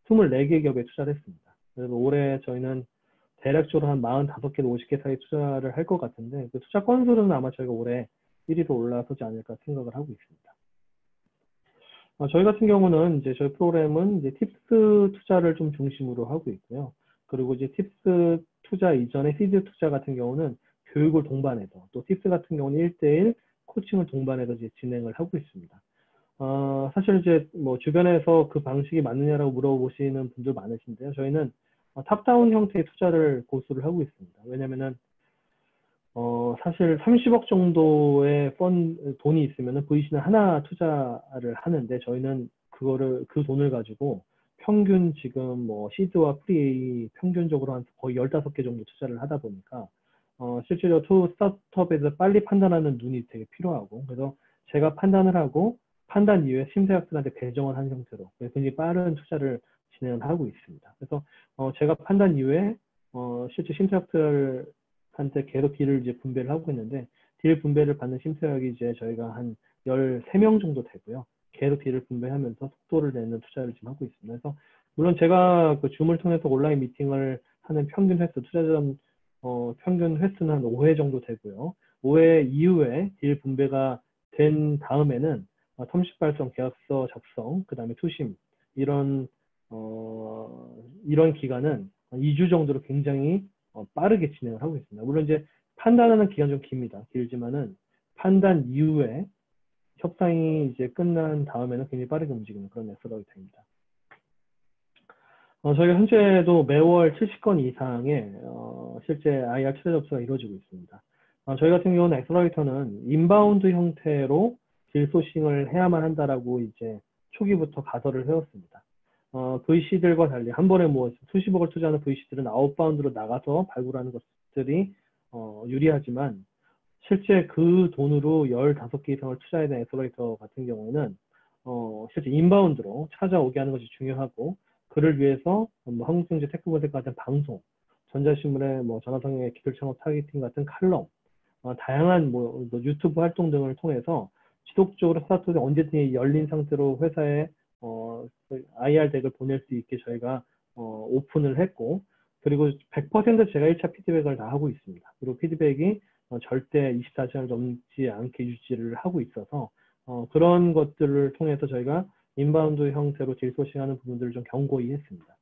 24개 기업에 투자를 했습니다. 그래서 올해 저희는 대략적으로 한 45개에서 50개 사이 투자를 할 것 같은데, 그 투자 건수는 아마 저희가 올해 1위로 올라서지 않을까 생각을 하고 있습니다. 저희 같은 경우는 이제 저희 프로그램은 이제 팁스 투자를 좀 중심으로 하고 있고요. 그리고 이제 팁스 투자 이전에 시드 투자 같은 경우는 교육을 동반해서, 또 팁스 같은 경우는 1대1 코칭을 동반해서 이제 진행을 하고 있습니다. 사실 이제 뭐 주변에서 그 방식이 맞느냐라고 물어보시는 분들 많으신데요. 저희는 탑다운 형태의 투자를 고수를 하고 있습니다. 왜냐면은 사실 30억 정도의 돈이 있으면 VC는 하나 투자를 하는데, 저희는 그 돈을 가지고 평균 지금 뭐 시드와 프리 평균적으로 한 거의 15개 정도 투자를 하다 보니까, 실제로 스타트업에서 빨리 판단하는 눈이 되게 필요하고, 그래서 제가 판단을 하고 판단 이후에 심사역들한테 배정을 한 형태로 굉장히 빠른 투자를 진행을 하고 있습니다. 그래서 제가 판단 이후에 실제 심사역들한테 계속 딜을 이제 분배를 하고 있는데, 딜 분배를 받는 심사역이 이제 저희가 한 13명 정도 되고요. 계속 딜을 분배하면서 속도를 내는 투자를 지금 하고 있습니다. 그래서 물론 제가 그 줌을 통해서 온라인 미팅을 하는 평균 횟수, 투자자 평균 횟수는 한 5회 정도 되고요. 5회 이후에 딜 분배가 된 다음에는 텀식 발송, 계약서 작성, 그 다음에 투심, 이런 기간은 2주 정도로 굉장히 빠르게 진행을 하고 있습니다. 물론 이제 판단하는 기간 좀 깁니다. 길지만은 판단 이후에 협상이 이제 끝난 다음에는 굉장히 빠르게 움직이는 그런 엑셀러레이터입니다. 저희가 현재도 매월 70건 이상의 실제 IR 최대 접수가 이루어지고 있습니다. 저희 같은 경우는 엑셀러레이터는 인바운드 형태로 딜 소싱을 해야만 한다라고 이제 초기부터 가설을 세웠습니다. VC들과 달리 한 번에 뭐 수십억을 투자하는 VC들은 아웃바운드로 나가서 발굴하는 것들이 유리하지만, 실제 그 돈으로 15개 이상을 투자해야 되는 엑셀러레이터 같은 경우는 실제 인바운드로 찾아오게 하는 것이 중요하고, 그를 위해서 뭐 한국경제 테크본색 같은 방송, 전자신문의 뭐 전화통역의 기술창업 타겟팅 같은 칼럼, 다양한 뭐 유튜브 활동 등을 통해서 지속적으로 스타트업이 언제든지 열린 상태로 회사에 IR 덱을 보낼 수 있게 저희가 오픈을 했고, 그리고 100% 제가 1차 피드백을 다 하고 있습니다. 그리고 피드백이 절대 24시간을 넘지 않게 유지를 하고 있어서 그런 것들을 통해서 저희가 인바운드 형태로 딜소싱하는 부분들을 좀 견고히 했습니다.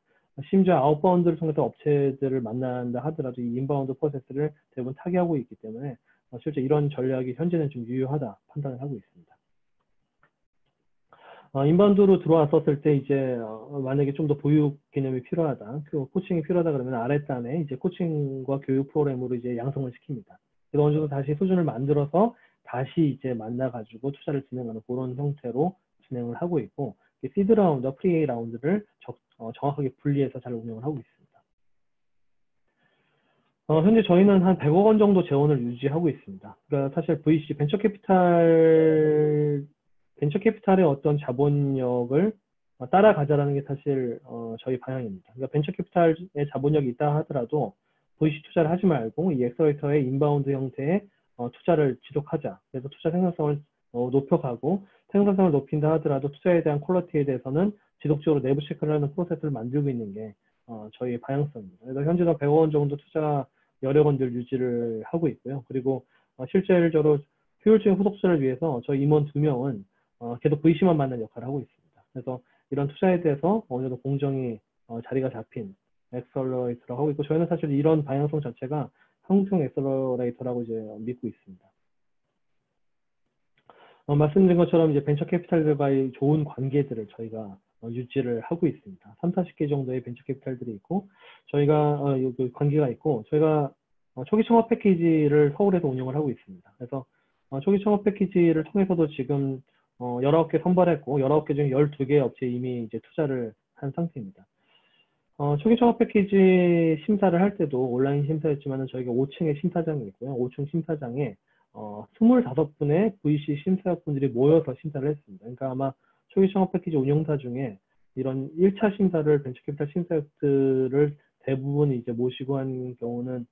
심지어 아웃바운드를 통해서 업체들을 만난다 하더라도 이 인바운드 프로세스를 대부분 타개하고 있기 때문에 실제 이런 전략이 현재는 좀 유효하다 판단을 하고 있습니다. 인바운드로 들어왔었을 때 이제 만약에 좀 더 보육 개념이 필요하다, 코칭이 필요하다 그러면 아랫단에 이제 코칭과 교육 프로그램으로 이제 양성을 시킵니다. 그래서 어느 정도 다시 수준을 만들어서 다시 이제 만나가지고 투자를 진행하는 그런 형태로 진행을 하고 있고, 시드 라운드와 프리 라운드를 정확하게 분리해서 잘 운영을 하고 있습니다. 현재 저희는 한 100억 원 정도 재원을 유지하고 있습니다. 그러니까 사실 VC 벤처캐피탈의 어떤 자본력을 따라가자라는 게 사실 저희 방향입니다. 그러니까 벤처캐피탈의 자본력이 있다 하더라도 VC 투자를 하지 말고 이 엑셀러레이터의 인바운드 형태의 투자를 지속하자. 그래서 투자 생산성을 높여가고, 생산성을 높인다 하더라도 투자에 대한 퀄리티에 대해서는 지속적으로 내부 체크를 하는 프로세스를 만들고 있는 게 저희의 방향성입니다. 그래서 현재도 100억 원 정도 투자 여러 건들 유지를 하고 있고요. 그리고 실질적으로 효율적인 후속투자를 위해서 저희 임원 2명은 계속 VC만 만나는 역할을 하고 있습니다. 그래서 이런 투자에 대해서 어느 정도 공정히 자리가 잡힌 엑셀러레이터라고 하고 있고, 저희는 사실 이런 방향성 자체가 한국형 엑셀러레이터라고 이제 믿고 있습니다. 말씀드린 것처럼 이제 벤처 캐피탈들과의 좋은 관계들을 저희가 유지를 하고 있습니다. 30-40개 정도의 벤처 캐피탈들이 있고, 저희가 관계가 있고, 저희가 초기 창업 패키지를 서울에서 운영을 하고 있습니다. 그래서 초기 창업 패키지를 통해서도 지금 19개 선발했고, 19개 중에 12개 업체에 이미 이제 투자를 한 상태입니다. 초기 창업 패키지 심사를 할 때도 온라인 심사였지만 저희가 5층에 심사장이 있고요. 5층 심사장에 25분의 VC 심사역분들이 모여서 심사를 했습니다. 그러니까 아마 초기 창업 패키지 운영사 중에 이런 1차 심사를 벤처캐피탈 심사역들을 대부분 이제 모시고 한 경우는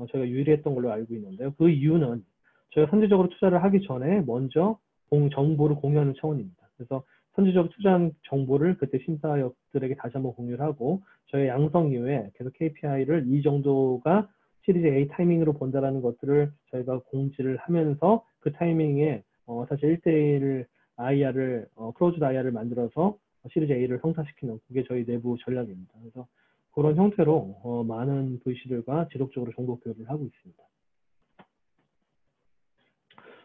저희가 유일했던 걸로 알고 있는데요. 그 이유는 저희가 선제적으로 투자를 하기 전에 먼저 정보를 공유하는 차원입니다. 그래서 선제적으로 투자한 정보를 그때 심사역들에게 다시 한번 공유를 하고 저희 양성 이후에 계속 KPI를 이 정도가 시리즈 A 타이밍으로 본다라는 것들을 저희가 공지를 하면서 그 타이밍에 사실 1대1 IR을 크로즈드 IR을 만들어서 시리즈 A를 성사시키는 그게 저희 내부 전략입니다. 그래서 그런 형태로 많은 VC들과 지속적으로 정보 교류를 하고 있습니다.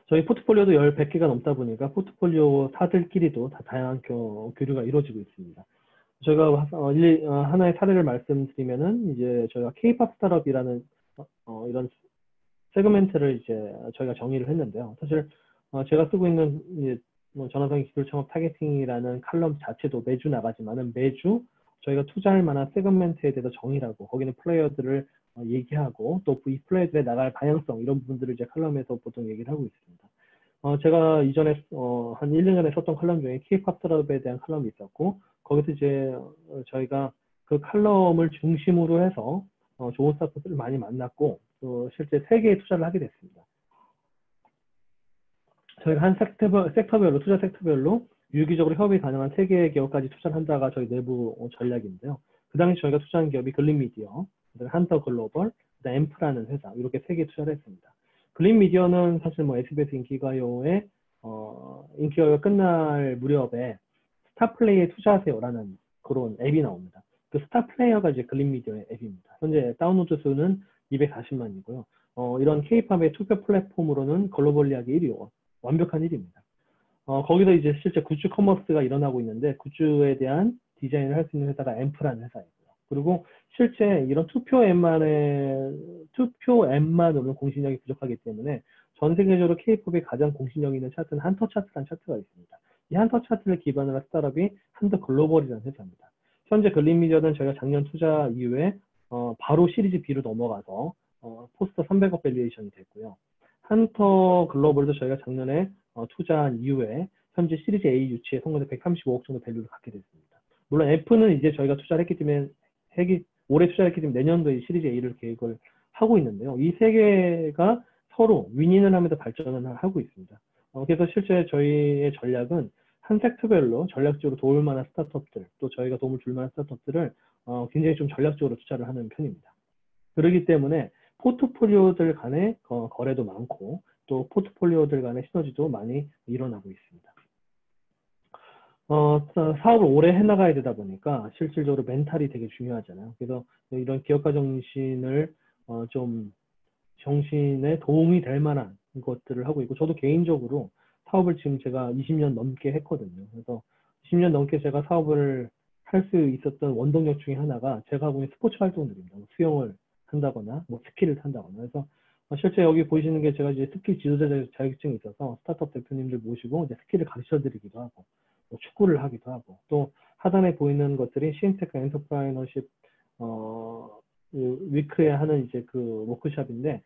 저희 포트폴리오도 100개가 넘다 보니까 포트폴리오사들끼리도 다 다양한 교류가 이루어지고 있습니다. 저희가 하나의 사례를 말씀드리면은 이제 저희가 K-pop 스타트업이라는 이런 세그멘트를 이제 저희가 정의를 했는데요. 사실 제가 쓰고 있는 전화상의 기술 창업 타겟팅이라는 칼럼 자체도 매주 나가지만은 매주 저희가 투자할 만한 세그멘트에 대해서 정의를 하고 거기는 플레이어들을 얘기하고 또 이 플레이어들의 나갈 방향성 이런 부분들을 이제 칼럼에서 보통 얘기를 하고 있습니다. 제가 이전에 한 1년 전에 썼던 칼럼 중에 K-pop 스타트업에 대한 칼럼이 있었고 거기서 이제 저희가 그 칼럼을 중심으로 해서 좋은 스타트업들을 많이 만났고 또 실제 3개의 투자를 하게 됐습니다. 저희가 한 섹터별로 투자 섹터별로 유기적으로 협업이 가능한 3개의 기업까지 투자를 한다가 저희 내부 전략인데요. 그 당시 저희가 투자한 기업이 글린미디어, 한터 글로벌, 그다음 앰프라는 회사 이렇게 3개 투자를 했습니다. 글린미디어는 사실 뭐 SBS 인기가요의 인기가요가 끝날 무렵에 스타플레이에 투자하세요라는 그런 앱이 나옵니다. 그 스타플레이어가 이제 글린미디어의 앱입니다. 현재 다운로드 수는 240만이고요. 이런 K-팝의 투표 플랫폼으로는 글로벌 리하게 1위요. 완벽한 1위입니다. 거기서 이제 실제 굿즈 커머스가 일어나고 있는데 굿즈에 대한 디자인을 할 수 있는 회사가 앰프라는 회사이고요. 그리고 실제 이런 투표 앱만으로는 공신력이 부족하기 때문에 전 세계적으로 K-팝의 가장 공신력 있는 차트는 한터 차트라는 차트가 있습니다. 이 한터 차트를 기반으로 한 스타트업이 한터 글로벌이라는 회사입니다. 현재 글린미디어는 저희가 작년 투자 이후에 바로 시리즈 B로 넘어가서 포스터 300억 밸류에이션이 됐고요. 한터 글로벌도 저희가 작년에 투자한 이후에 현재 시리즈 A 유치에 성공해서 135억 정도 밸류를 갖게 됐습니다. 물론 F는 이제 저희가 투자를 했기 때문에 올해 투자했기 때문에 내년도에 시리즈 A를 계획을 하고 있는데요. 이 3개가 서로 윈윈을 하면서 발전을 하고 있습니다. 그래서 실제 저희의 전략은 한 섹터별로 전략적으로 도울 만한 스타트업들, 또 저희가 도움을 줄 만한 스타트업들을 굉장히 좀 전략적으로 투자를 하는 편입니다. 그렇기 때문에 포트폴리오들 간의 거래도 많고 또 포트폴리오들 간의 시너지도 많이 일어나고 있습니다. 사업을 오래 해나가야 되다 보니까 실질적으로 멘탈이 되게 중요하잖아요. 그래서 이런 기업가 정신을 좀 정신에 도움이 될 만한 것들을 하고 있고 저도 개인적으로 사업을 지금 제가 20년 넘게 했거든요. 그래서 20년 넘게 제가 사업을 할 수 있었던 원동력 중에 하나가 제가 하고 있는 스포츠 활동들입니다. 수영을 한다거나 뭐 스키를 탄다거나 그래서 실제 여기 보시는 게 제가 이제 스키 지도자 자격증이 있어서 스타트업 대표님들 모시고 이제 스키를 가르쳐 드리기도 하고 또 축구를 하기도 하고 또 하단에 보이는 것들이 시엔테크 엔터프라이너십 위크에 하는 이제 그 워크숍인데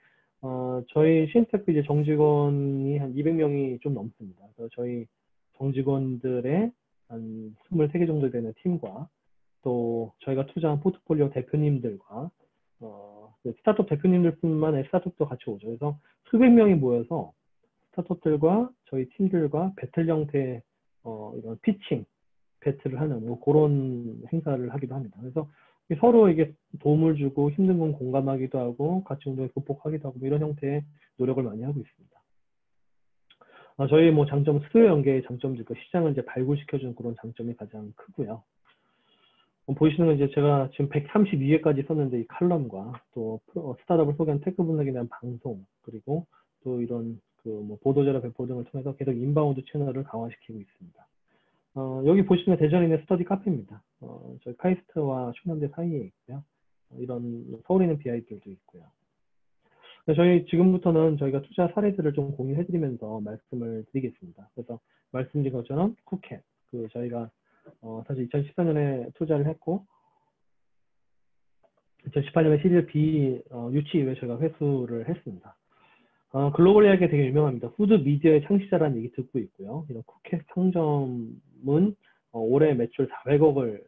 저희 시엔테크 이제 정직원이 한 200명이 좀 넘습니다. 그래서 저희 정직원들의 한 23개 정도 되는 팀과 또 저희가 투자한 포트폴리오 대표님들과 스타트업 대표님들뿐만 아니라 스타트업도 같이 오죠. 그래서 수백 명이 모여서 스타트업들과 저희 팀들과 배틀 형태의 이런 피칭 배틀을 하는 뭐 그런 행사를 하기도 합니다. 그래서 서로 이게 도움을 주고 힘든 건 공감하기도 하고 같이 운동에 극복하기도 하고 뭐 이런 형태의 노력을 많이 하고 있습니다. 저희 뭐 장점 수요 연계의 장점도 있고 시장을 이제 발굴시켜주는 그런 장점이 가장 크고요. 보시는 건 이제 제가 지금 132회까지 썼는데 이 칼럼과 또 스타트업을 소개한 테크 분석에 대한 방송 그리고 또 이런 그 뭐 보도자료 배포 등을 통해서 계속 인바운드 채널을 강화시키고 있습니다. 여기 보시면 대전에 있는 스터디 카페입니다. 저희 카이스트와 충남대 사이에 있고요. 이런 서울에 있는 비아이들도 있고요. 저희 지금부터는 저희가 투자 사례들을 좀 공유해드리면서 말씀을 드리겠습니다. 그래서 말씀드린 것처럼 쿠켓, 저희가 사실 2014년에 투자를 했고 2018년에 시리즈 B 유치 이후에 저희가 회수를 했습니다. 글로벌 이야기가 되게 유명합니다. 푸드 미디어의 창시자라는 얘기 듣고 있고요. 이런 쿠켓 상점은 올해 매출 400억을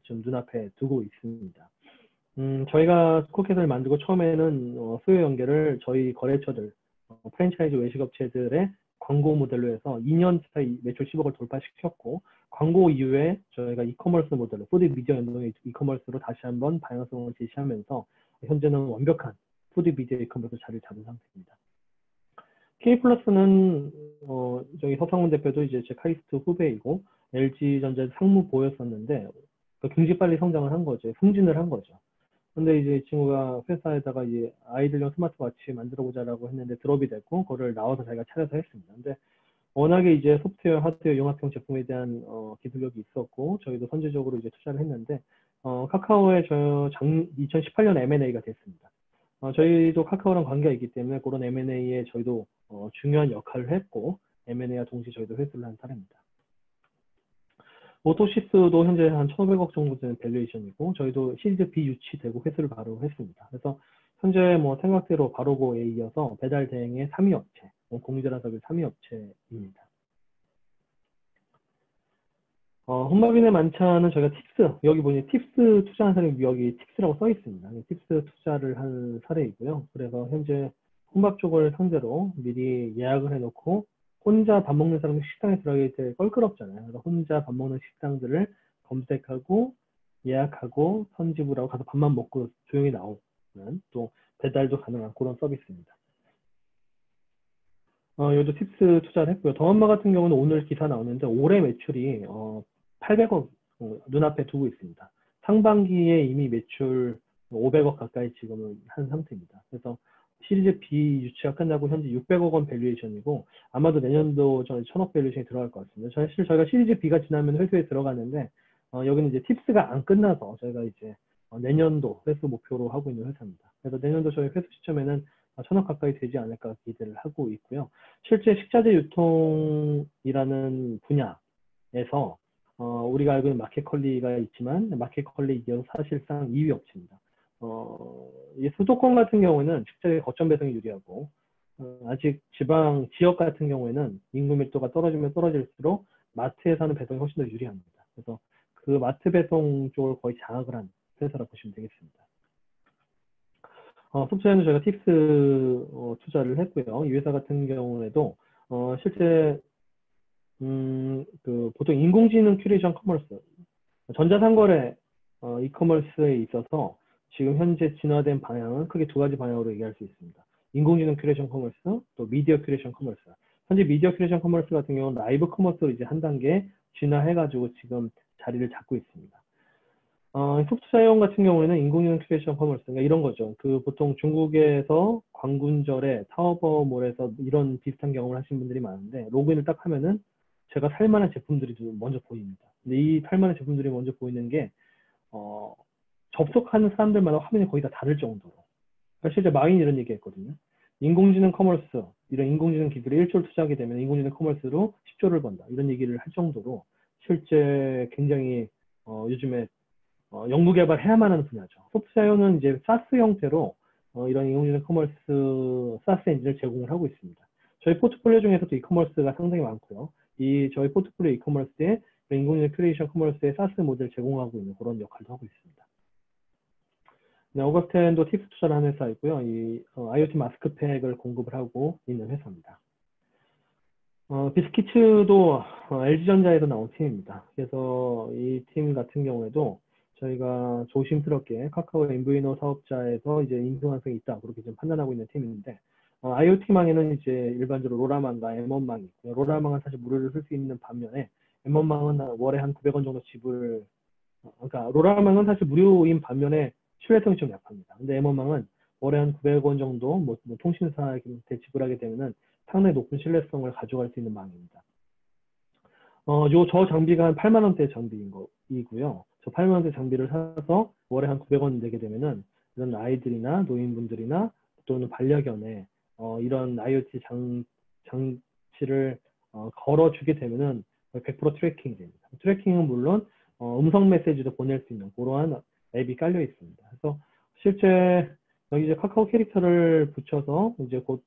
지금 눈앞에 두고 있습니다. 저희가 쿠켓을 만들고 처음에는 수요 연계를 저희 거래처들, 프랜차이즈 외식업체들의 광고 모델로 해서 2년 차에 매출 10억을 돌파시켰고, 광고 이후에 저희가 이커머스 모델로, 푸드 미디어 연동의 이커머스로 다시 한번 방향성을 제시하면서 현재는 완벽한 푸드 미디어 이커머스 자리를 잡은 상태입니다. K플러스는 저희 서상훈 대표도 이제 제 카이스트 후배이고 LG전자 상무보였었는데 굉장히 빨리 성장을 한 거죠. 승진을 한 거죠. 근데 이제 이 친구가 회사에다가 이제 아이들용 스마트워치 만들어보자라고 했는데 드롭이 됐고, 그거를 나와서 자기가 차려서 했습니다. 근데 워낙에 이제 소프트웨어, 하드웨어, 융합형 제품에 대한 기술력이 있었고, 저희도 선제적으로 이제 투자를 했는데, 카카오의 2018년 M&A가 됐습니다. 저희도 카카오랑 관계가 있기 때문에 그런 M&A에 저희도 중요한 역할을 했고, M&A와 동시에 저희도 회수를 한 사례입니다. 오토시스도 현재 한 1,500억 정도 되는 밸류에이션이고, 저희도 시리즈 B 유치되고 회수를 바로 했습니다. 그래서 현재 뭐 생각대로 바로고에 이어서 배달 대행의 3위 업체, 공유대란 서비스 3위 업체입니다. 혼밥인의 만찬은 저희가 팁스, 여기 보니 팁스 투자한 사람이 여기 팁스라고 써 있습니다. 팁스 투자를 한 사례이고요. 그래서 현재 혼밥 쪽을 상대로 미리 예약을 해놓고, 혼자 밥 먹는 사람이 식당에 들어가기 되게 껄끄럽잖아요. 그래서 혼자 밥 먹는 식당들을 검색하고 예약하고 선지불 하고 가서 밥만 먹고 조용히 나오는, 또 배달도 가능한 그런 서비스입니다. 여기도 팁스 투자를 했고요. 더한마 같은 경우는 오늘 기사 나오는데 올해 매출이 800억 눈앞에 두고 있습니다. 상반기에 이미 매출 500억 가까이 지금은 한 상태입니다. 그래서 시리즈 B 유치가 끝나고 현재 600억 원 밸류에이션이고, 아마도 내년도 저는 1,000억 밸류에이션이 들어갈 것 같습니다. 사실 저희가 시리즈 B가 지나면 회수에 들어가는데, 여기는 이제 팁스가 안 끝나서 저희가 이제 내년도 회수 목표로 하고 있는 회사입니다. 그래서 내년도 저희 회수 시점에는 1,000억 가까이 되지 않을까 기대를 하고 있고요. 실제 식자재 유통이라는 분야에서 우리가 알고 있는 마켓컬리가 있지만 마켓컬리 이어서 사실상 2위 업체입니다. 이 수도권 같은 경우에는 식자재 거점 배송이 유리하고, 아직 지방 지역 같은 경우에는 인구 밀도가 떨어지면 떨어질수록 마트에서 하는 배송이 훨씬 더 유리합니다. 그래서 그 마트 배송 쪽을 거의 장악을 한 회사라고 보시면 되겠습니다. 소프트웨어는 저희가 팁스 투자를 했고요. 이 회사 같은 경우에도 실제 보통 인공지능 큐레이션 커머스, 전자상거래 이커머스에 있어서 지금 현재 진화된 방향은 크게 두 가지 방향으로 얘기할 수 있습니다. 인공지능 큐레이션 커머스, 또 미디어 큐레이션 커머스. 현재 미디어 큐레이션 커머스 같은 경우는 라이브 커머스로 이제 한 단계 진화해가지고 지금 자리를 잡고 있습니다. 소프트웨어 같은 경우에는 인공지능 큐레이션 커머스, 그러니까 이런 거죠. 보통 중국에서 광군절에 타오버몰에서 이런 비슷한 경험을 하신 분들이 많은데, 로그인을 딱 하면은 제가 살만한 제품들이 먼저 보입니다. 근데 이 살만한 제품들이 먼저 보이는 게 접속하는 사람들마다 화면이 거의 다 다를 정도로. 그러니까 실제 마윈이 이런 얘기했거든요. 인공지능 커머스, 이런 인공지능 기술에 1조를 투자하게 되면 인공지능 커머스로 10조를 번다, 이런 얘기를 할 정도로 실제 굉장히 요즘에 연구개발해야만 하는 분야죠. 소프트웨어는 이제 사스 형태로 이런 인공지능 커머스 사스 엔진을 제공을 하고 있습니다. 저희 포트폴리오 중에서도 이커머스가 상당히 많고요. 저희 포트폴리오 이커머스에 인공지능 큐레이션 커머스의 사스 모델을 제공하고 있는 그런 역할도 하고 있습니다. 네, 오거스텐도 팁스 투자를 하는 회사이고요. IoT 마스크팩을 공급을 하고 있는 회사입니다. 비스키츠도 LG전자에서 나온 팀입니다. 그래서 이 팀 같은 경우에도 저희가 조심스럽게 카카오 MVNO 사업자에서 이제 인수환성이 있다, 그렇게 좀 판단하고 있는 팀인데, IoT망에는 이제 일반적으로 로라망과 M1망이 있고요. 로라망은 사실 무료를 쓸 수 있는 반면에 M1망은 월에 한 900원 정도 그러니까 로라망은 사실 무료인 반면에 신뢰성이 좀 약합니다. 근데 M1망은 월에 한 900원 정도 뭐 통신사한테 지불하게 되면은 상당히 높은 신뢰성을 가져갈 수 있는 망입니다. 저 장비가 한 8만 원대 장비이고요. 저 8만 원대 장비를 사서 월에 한 900원 내게 되면은 이런 아이들이나 노인분들이나 또는 반려견에 이런 IoT 장치를 걸어주게 되면은 100% 트래킹이 됩니다. 트래킹은 물론 음성 메시지도 보낼 수 있는 그러한 앱이 깔려 있습니다. 그래서 실제 여기 이제 카카오 캐릭터를 붙여서 이제 곧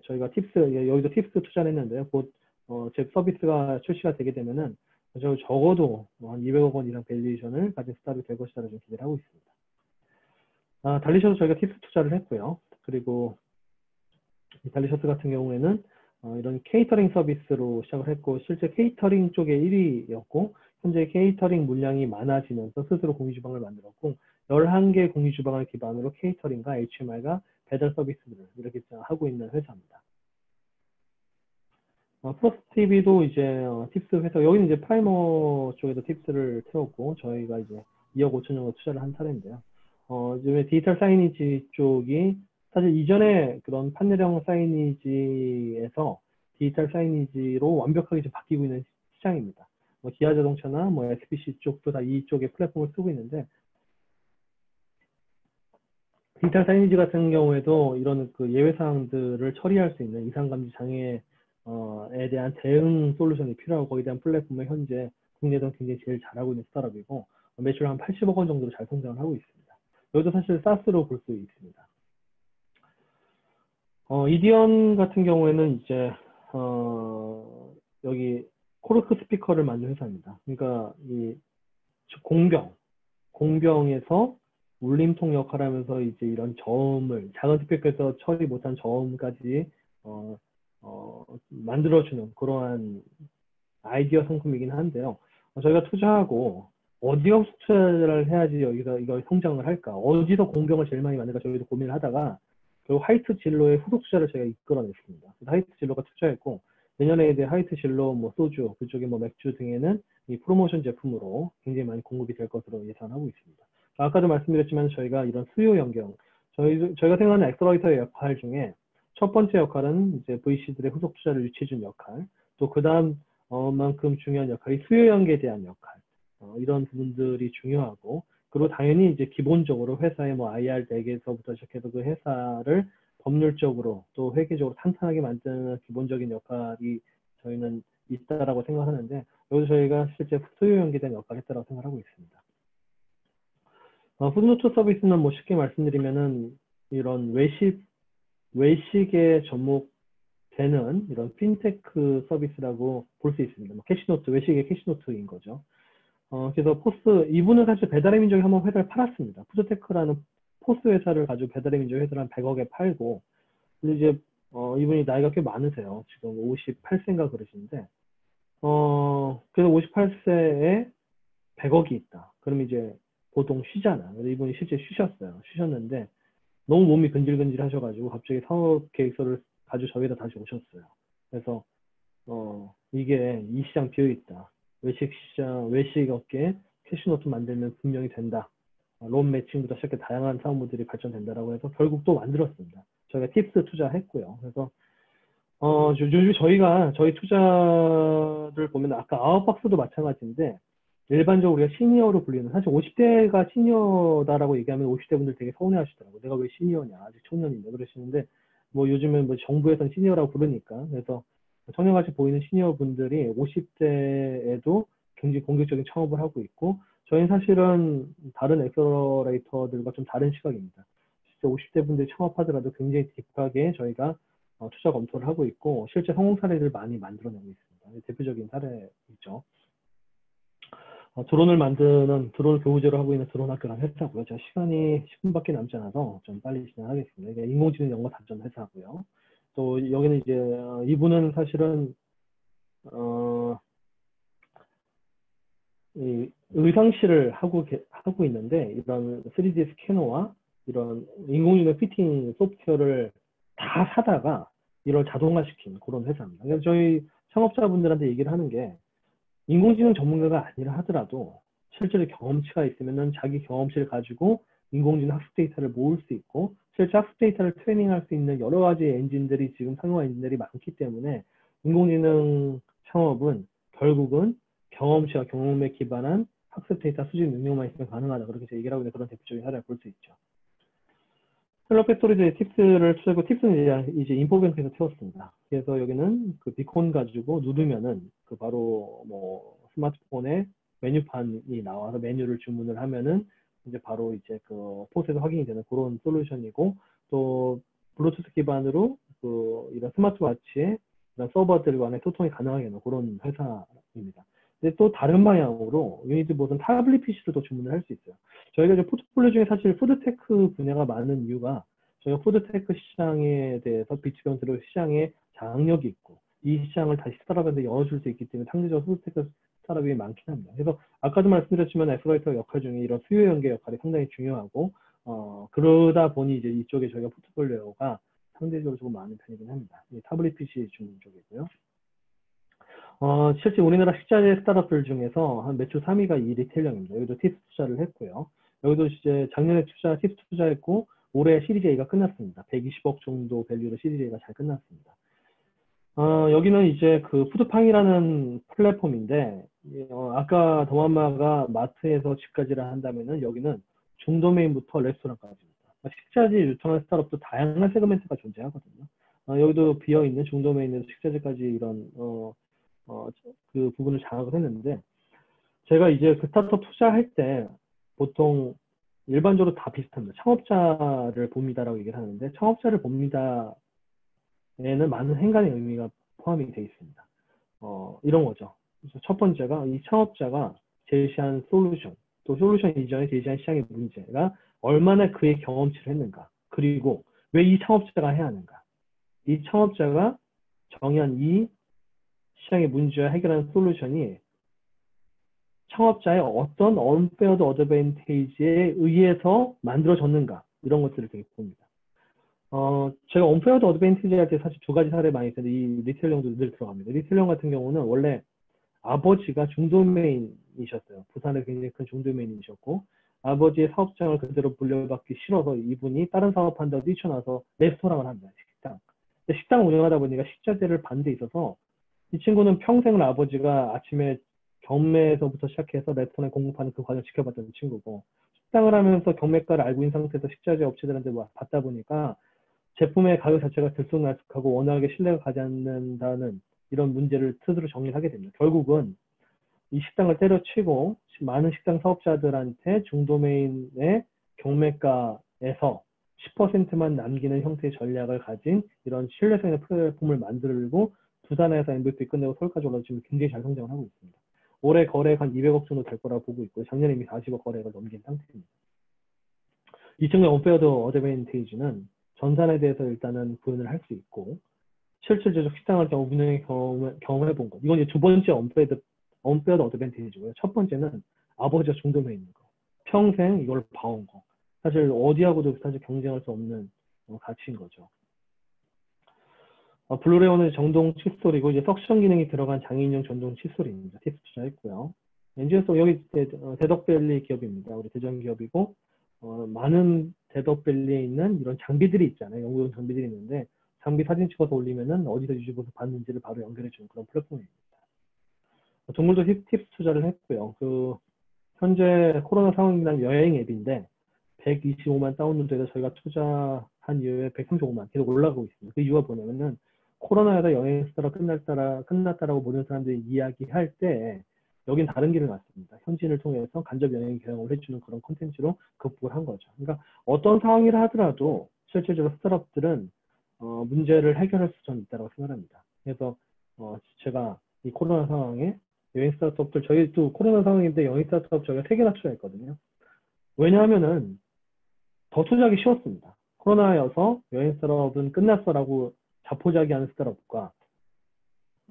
저희가 여기도 팁스 투자를 했는데요. 곧 제 서비스가 출시가 되게 되면은 적어도 한 200억 원 이상 밸류에이션을 가진 스타트업이 될 것이라는 좀 기대를 하고 있습니다. 달리셔스 저희가 팁스 투자를 했고요. 그리고 달리셔스 같은 경우에는 이런 케이터링 서비스로 시작을 했고 실제 케이터링 쪽에 1위였고 현재 케이터링 물량이 많아지면서 스스로 공유주방을 만들었고 11개 공유주방을 기반으로 케이터링과 HMR과 배달 서비스를 이렇게 하고 있는 회사입니다. 프로스트 TV도 이제 팁스 회사, 여기는 이제 프라이머 쪽에도 팁스를 태웠고 저희가 이제 2억 5천 정도 투자를 한 사례인데요. 요즘에 디지털 사이니지 쪽이 사실 이전에 그런 판넬형 사이니지에서 디지털 사이니지로 완벽하게 지금 바뀌고 있는 시장입니다. 뭐 기아 자동차나 뭐 SBC 쪽도 다 이쪽의 플랫폼을 쓰고 있는데 디지털 사이니지 같은 경우에도 이런 그 예외 사항들을 처리할 수 있는 이상 감지 장애에 대한 대응 솔루션이 필요하고 거기에 대한 플랫폼을 현재 국내에서 굉장히 제일 잘하고 있는 스타트업이고 매출 한 80억 원 정도로 잘 성장을 하고 있습니다. 여기도 사실 사스로 볼 수 있습니다. 이디언 같은 경우에는 이제 여기 코르크 스피커를 만든 회사입니다. 그러니까 이 공병에서 울림통 역할을 하면서 이제 이런 저음을 작은 스피커에서 처리 못한 저음까지 만들어주는 그러한 아이디어 상품이긴 한데요. 저희가 투자하고 어디가 투자를 해야지 여기서 이걸 성장을 할까? 어디서 공병을 제일 많이 만들까? 저희도 고민을 하다가 결국 하이트 진로의 후속 투자를 저희가 이끌어냈습니다. 하이트 진로가 투자했고 내년에 이제 하이트 진로 뭐 소주 그쪽에 뭐 맥주 등에는 이 프로모션 제품으로 굉장히 많이 공급이 될 것으로 예상하고 있습니다. 아까도 말씀드렸지만 저희가 이런 수요 연경 저희가 생각하는 엑셀러레이터의 역할 중에 첫 번째 역할은 이제 VC들의 후속 투자를 유치해준 역할, 또 그 다음 만큼 중요한 역할이 수요 연계에 대한 역할, 이런 부분들이 중요하고, 그리고 당연히 이제 기본적으로 회사의 뭐 IR 대계에서부터 시작해서 그 회사를 법률적으로 또 회계적으로 탄탄하게 만드는 기본적인 역할이 저희는 있다라고 생각하는데, 여기서 저희가 실제 수요 연계된 역할을 했다고 생각하고 있습니다. 푸드노트 서비스는 뭐 쉽게 말씀드리면은 이런 외식에 접목되는 이런 핀테크 서비스라고 볼 수 있습니다. 뭐 캐시노트, 외식의 캐시노트인 거죠. 그래서 이분은 사실 배달의 민족에 한번 회사를 팔았습니다. 푸드테크라는 포스 회사를 가지고 배달의 민족 회사를 한 100억에 팔고, 근데 이제, 이분이 나이가 꽤 많으세요. 지금 58세인가 그러시는데, 그래서 58세에 100억이 있다. 그럼 이제 보통 쉬잖아. 그래서 이분이 실제 쉬셨어요. 쉬셨는데, 너무 몸이 근질근질 하셔가지고 갑자기 사업 계획서를 가지고 저희에다 다시 오셨어요. 그래서 이게 이 시장 비어있다. 외식 시장, 외식 업계 캐시노트 만들면 분명히 된다. 론 매칭부터 시작해 다양한 사업모델이 발전된다라고 해서 결국 또 만들었습니다. 저희가 팁스 투자했고요. 그래서 요즘 저희 투자를 보면 아까 아웃박스도 마찬가지인데 일반적으로 우리가 시니어로 불리는 사실 50대가 시니어다라고 얘기하면 50대 분들 되게 서운해 하시더라고요. 내가 왜 시니어냐 아직 청년인데 그러시는데 뭐 요즘은 뭐 정부에서는 시니어라고 부르니까 그래서 청년같이 보이는 시니어 분들이 50대에도 굉장히 공격적인 창업을 하고 있고 저희는 사실은 다른 엑셀러레이터들과 좀 다른 시각입니다. 진짜 50대 분들이 창업하더라도 굉장히 딥하게 저희가 투자 검토를 하고 있고 실제 성공 사례를 많이 만들어내고 있습니다. 대표적인 사례이죠. 드론을 교우제로 하고 있는 드론 학교라는 회사고요. 제가 시간이 10분밖에 남지 않아서 좀 빨리 진행하겠습니다. 이게 인공지능 연구 발전 회사고요. 또 여기는 이제 이분은 사실은 이 의상실을 하고 있는데 이런 3D 스캐너와 이런 인공지능 피팅 소프트웨어를 다 사다가 이걸 자동화시킨 그런 회사입니다. 그래서 저희 창업자분들한테 얘기를 하는 게 인공지능 전문가가 아니라 하더라도 실제로 경험치가 있으면은 자기 경험치를 가지고 인공지능 학습 데이터를 모을 수 있고 실제 학습 데이터를 트레이닝할 수 있는 여러 가지 엔진들이 지금 상용화 엔진들이 많기 때문에 인공지능 창업은 결국은 경험치와 경험에 기반한 학습 데이터 수집 능력만 있으면 가능하다. 그렇게 얘기를 하고 있는 그런 대표적인 사례를 볼 수 있죠. 헬로 팩토리즈의 팁스를 투자하고 팁스는 이제 인포뱅크에서 태웠습니다. 그래서 여기는 그 비콘 가지고 누르면은 그 바로 뭐 스마트폰에 메뉴판이 나와서 메뉴를 주문을 하면은 이제 바로 이제 그 포스에서 확인이 되는 그런 솔루션이고 또 블루투스 기반으로 그 이런 스마트워치에 이런 서버들 간의 소통이 가능하게 하는 그런 회사입니다. 근데 또 다른 방향으로 유니티봇은 타블릿 PC로도 주문을 할 수 있어요. 저희가 이제 포트폴리오 중에 사실 푸드테크 분야가 많은 이유가 저희가 푸드테크 시장에 대해서 B2B 시장에 장악력이 있고 이 시장을 다시 스타트업한테 열어줄 수 있기 때문에 상대적으로 푸드테크 스타트업이 많긴 합니다. 그래서 아까도 말씀드렸지만 에스컬레이터 역할 중에 이런 수요 연계 역할이 상당히 중요하고 그러다 보니 이제 이쪽에 저희가 포트폴리오가 상대적으로 조금 많은 편이긴 합니다. 타블릿 PC 주문 쪽이고요. 실제 우리나라 식자재 스타트업들 중에서 한 매출 3위가 이 리테일형입니다. 여기도 팁스 투자를 했고요. 여기도 이제 작년에 팁스 투자했고 올해 시리즈 A가 끝났습니다. 120억 정도 밸류로 시리즈 A가 잘 끝났습니다. 여기는 이제 그 푸드팡이라는 플랫폼인데 아까 더만마가 마트에서 집까지를 한다면은 여기는 중도메인부터 레스토랑까지입니다. 식자재 유통하는 스타트업도 다양한 세그멘트가 존재하거든요. 여기도 비어있는 중도메인에서 식자재까지 이런 그 부분을 장악을 했는데 제가 이제 그 스타트업 투자할 때 보통 일반적으로 다 비슷합니다. 창업자를 봅니다라고 얘기를 하는데 창업자를 봅니다에는 많은 행간의 의미가 포함이 되어 있습니다. 이런 거죠. 그래서 첫 번째가 이 창업자가 제시한 솔루션, 또 솔루션 이전에 제시한 시장의 문제가 얼마나 그의 경험치를 했는가, 그리고 왜 이 창업자가 해야 하는가, 이 창업자가 정의한 이 시장의 문제와 해결하는 솔루션이 창업자의 어떤 언페어드 어드밴티지에 의해서 만들어졌는가, 이런 것들을 되게 봅니다. 제가 언페어드 어드밴티지 할 때 사실 두 가지 사례 많이 있는데 이 리테일형도 늘 들어갑니다. 리테일형 같은 경우는 원래 아버지가 중도메인이셨어요. 부산에 굉장히 큰 중도메인이셨고 아버지의 사업장을 그대로 물려받기 싫어서 이분이 다른 사업한다고 뛰쳐나서 레스토랑을 합니다. 식당. 근데 식당 운영하다 보니까 식자재를 받는 데 있어서 이 친구는 평생을 아버지가 아침에 경매에서부터 시작해서 레스토랑에 공급하는 그 과정을 지켜봤던 친구고 식당을 하면서 경매가를 알고 있는 상태에서 식자재 업체들한테 받다 보니까 제품의 가격 자체가 들쑥날쑥하고 워낙에 신뢰가 가지 않는다는 이런 문제를 스스로 정리를 하게 됩니다. 결국은 이 식당을 때려치고 많은 식당 사업자들한테 중도메인의 경매가에서 10%만 남기는 형태의 전략을 가진 이런 신뢰성 있는 플랫폼을 만들고 부산에서 MVP 끝내고 서울까지 올라서 지금 굉장히 잘 성장을 하고 있습니다. 올해 거래액 한 200억 정도 될 거라고 보고 있고 작년에 이미 40억 거래액을 넘긴 상태입니다. 이 친구의 언페어드 어드밴티지는 전산에 대해서 일단은 구현을 할 수 있고 실질적 식당을 운영해 경험해 본 것. 이건 이제 두 번째 언페어드 어드밴티지고요. 첫 번째는 아버지가 중도메에 있는 거. 평생 이걸 봐온 거. 사실 어디하고도 사실 경쟁할 수 없는 가치인 거죠. 블루레온은 전동 칫솔이고 이제 석션 기능이 들어간 장인용 전동 칫솔입니다. 팁스 투자했고요. 엔지니어송 여기 대덕밸리 기업입니다. 우리 대전 기업이고 많은 대덕밸리에 있는 이런 장비들이 있잖아요. 연구용 장비들이 있는데 장비 사진 찍어서 올리면은 어디서 유지보수 받는지를 바로 연결해주는 그런 플랫폼입니다. 동물도 팁스 투자를 했고요. 현재 코로나 상황이란 여행 앱인데 125만 다운로드에서 저희가 투자한 이후에 135만 계속 올라가고 있습니다. 그 이유가 뭐냐면은 코로나에서 여행 스타가 끝났다라고 모든 사람들이 이야기할 때 여긴 다른 길을 갔습니다. 현지인을 통해서 간접 여행 경험을 해주는 그런 콘텐츠로 극복을 한 거죠. 그러니까 어떤 상황이라 하더라도 실질적으로 스타트업들은 문제를 해결할 수는 있다고 생각합니다. 그래서 제가 이 코로나 상황에 여행 스타트업들 저희도 코로나 상황인데 여행 스타트업 저희가 3개나 투자했거든요. 왜냐하면은 더 투자하기 쉬웠습니다. 코로나여서 여행 스타트업은 끝났어라고 자포자기하는 스타트업과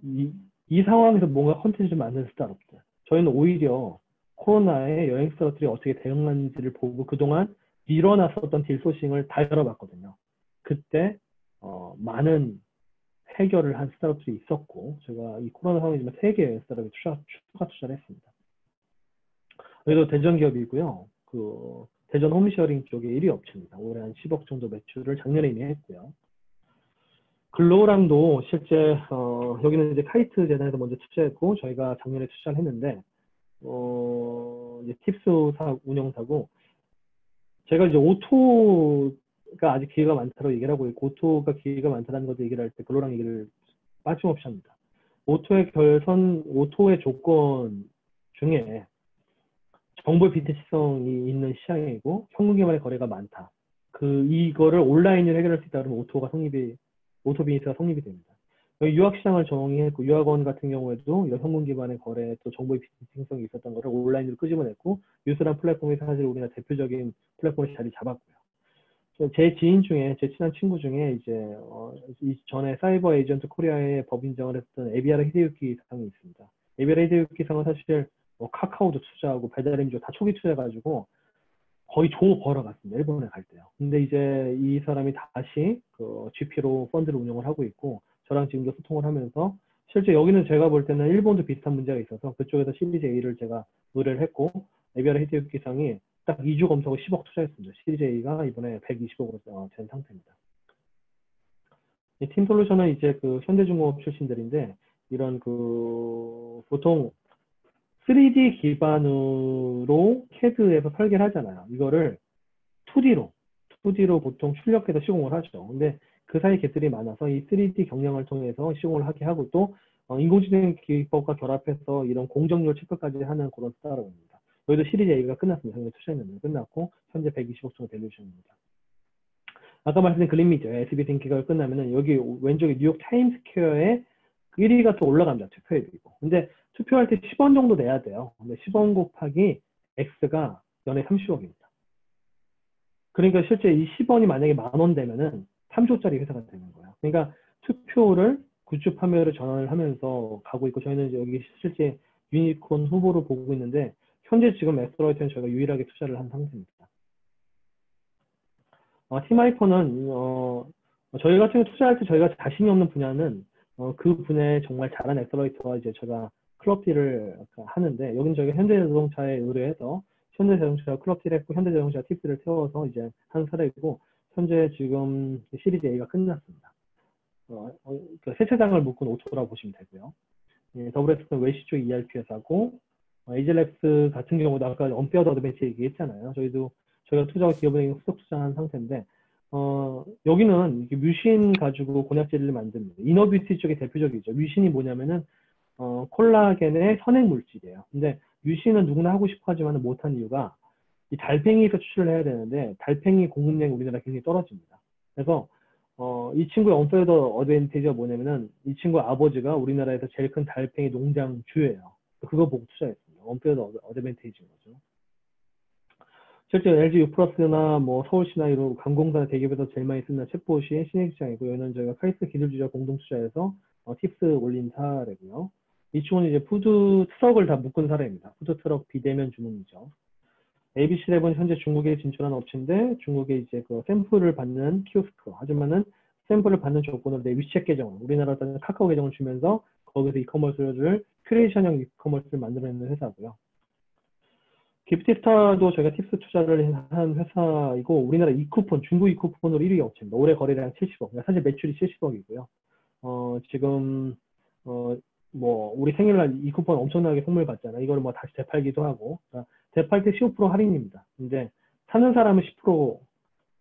이 상황에서 뭔가 컨텐츠를 만드는 스타트업들. 저희는 오히려 코로나에 여행 스타트업들이 어떻게 대응하는지를 보고 그동안 일어났었던 딜 소싱을 다 열어봤거든요. 그때 많은 해결을 한 스타트업들이 있었고 제가 이 코로나 상황이지만 3개의 스타트업에 추가 투자를 했습니다. 여기도 대전 기업이고요. 대전 홈쉐어링 쪽에 1위 업체입니다. 올해 한 10억 정도 매출을 작년에 이미 했고요. 글로우랑도 실제 여기는 이제 카이트 재단에서 먼저 투자했고 저희가 작년에 투자를 했는데 이제 팁스 운영사고 제가 이제 오토가 아직 기회가 많다고 얘기를 하고 있고 오토가 기회가 많다는 것도 얘기를 할 때 글로우랑 얘기를 빠짐없이 합니다. 오토의 조건 중에 정보의 빈티지성이 있는 시장이고 현금 기반의 거래가 많다. 이거를 온라인으로 해결할 수 있다 그러면 오토 비즈니스가 성립이 됩니다. 유학 시장을 정의했고 유학원 같은 경우에도 현금 기반의 거래 또 정보의 빈티지성이 있었던 거를 온라인으로 끄집어냈고 뉴스란 플랫폼이 사실 우리나라 대표적인 플랫폼에 자리 잡았고요. 제 지인 중에, 제 친한 친구 중에 이제 전에 사이버 에이전트 코리아의 법인장을 했던 에비아라 히데유키 상이 있습니다. 에비아라 히데유키 상은 사실 카카오도 투자하고 배달앱도 다 초기 투자해가지고 거의 조 벌어갔습니다. 일본에 갈 때요. 근데 이제 이 사람이 다시 그 GP로 펀드를 운영을 하고 있고 저랑 지금도 소통을 하면서 실제 여기는 제가 볼 때는 일본도 비슷한 문제가 있어서 그쪽에서 시리즈 A를 제가 의뢰를 했고 에비아라 히데유키 상이 딱 2주 검토하고 10억 투자했습니다. 시리즈 A가 이번에 120억으로 된 상태입니다. 팀솔루션은 이제 그 현대중공업 출신들인데 이런 그 보통 3D 기반으로 CAD에서 설계를 하잖아요. 이거를 2D로 보통 출력해서 시공을 하죠. 근데 그 사이 갭들이 많아서 이 3D 경량을 통해서 시공을 하게 하고 또 인공지능 기법과 결합해서 이런 공정률 체크까지 하는 그런 스타트업입니다. 여기도 시리즈 A가 끝났습니다. 작년에 투자했는데 끝났고 현재 120억 정도 밸류에이션입니다. 아까 말씀드린 글린미디어 SBT인기가 끝나면은 여기 왼쪽에 뉴욕 타임스퀘어에 1위가 또 올라갑니다. 투표율이고. 근데 투표할 때 10원 정도 내야 돼요. 근데 10원 곱하기 X가 연에 30억입니다. 그러니까 실제 이 10원이 만약에 10,000원 되면은 3조짜리 회사가 되는 거예요. 그러니까 투표를 굿즈 판매를 전환을 하면서 가고 있고 저희는 여기 실제 유니콘 후보를 보고 있는데 현재 지금 엑스플로이트는 저희가 유일하게 투자를 한 상태입니다. 팀하이퍼는 저희 같은 경우 투자할 때 저희가 자신이 없는 분야는 그 분야에 정말 잘한 엑셀러이터와 이제 제가 클럽 딜을 하는데 여기는 저희가 현대자동차에 의뢰해서 현대자동차가 클럽 딜 했고 현대자동차 팁스를 세워서 이제 한 사례이고 현재 지금 시리즈 A가 끝났습니다. 그 세차장을 묶은 오토라고 보시면 되고요. 예, WS는 웨시 쪽 ERP 회사고 에이젤랩스 같은 경우도 아까 언페어드 어드밴티지 얘기했잖아요. 저희가 투자와 기업은행에 후속 투자한 상태인데 여기는 뮤신 가지고 곤약젤리를 만듭니다. 이너뷰티 쪽에 대표적이죠. 뮤신이 뭐냐면은 콜라겐의 선행 물질이에요. 근데 뮤신은 누구나 하고 싶어 하지만 못한 이유가 이 달팽이에서 추출을 해야 되는데 달팽이 공급량이 우리나라 굉장히 떨어집니다. 그래서 이 친구의 언페어드 어드밴티지가 뭐냐면은 이 친구 아버지가 우리나라에서 제일 큰 달팽이 농장 주예요. 그거 보고 투자했습니다. 언페어드 어드밴티지인 거죠. 실제 LG U+나 뭐 서울시나 이런 관공사 대기업에서 제일 많이 쓰는 챗봇이 신흥시장이고 여기는 저희가 카이스트 기술주자 공동 투자해서 팁스 올린 사례고요. 이 친구는 이제 푸드 트럭을 다 묶은 사례입니다. 푸드 트럭 비대면 주문이죠. ABC 랩은 현재 중국에 진출한 업체인데 중국에 이제 그 샘플을 받는 키오스크 하지만은 샘플을 받는 조건으로 내 위챗 계정을 우리나라에서는 카카오 계정을 주면서 거기서 이커머스를 큐레이션형 이커머스를 만들어내는 회사고요. 기프티스타도 저희가 팁스 투자를 한 회사이고 우리나라 이쿠폰, 중국 이쿠폰으로 1위 업체입니다. 올해 거래량 70억. 사실 매출이 70억이고요. 지금 뭐 우리 생일날 이쿠폰 엄청나게 선물 받잖아. 이걸 뭐 다시 되팔기도 하고. 그러니까 되팔 때 15% 할인입니다. 근데 사는 사람은 10%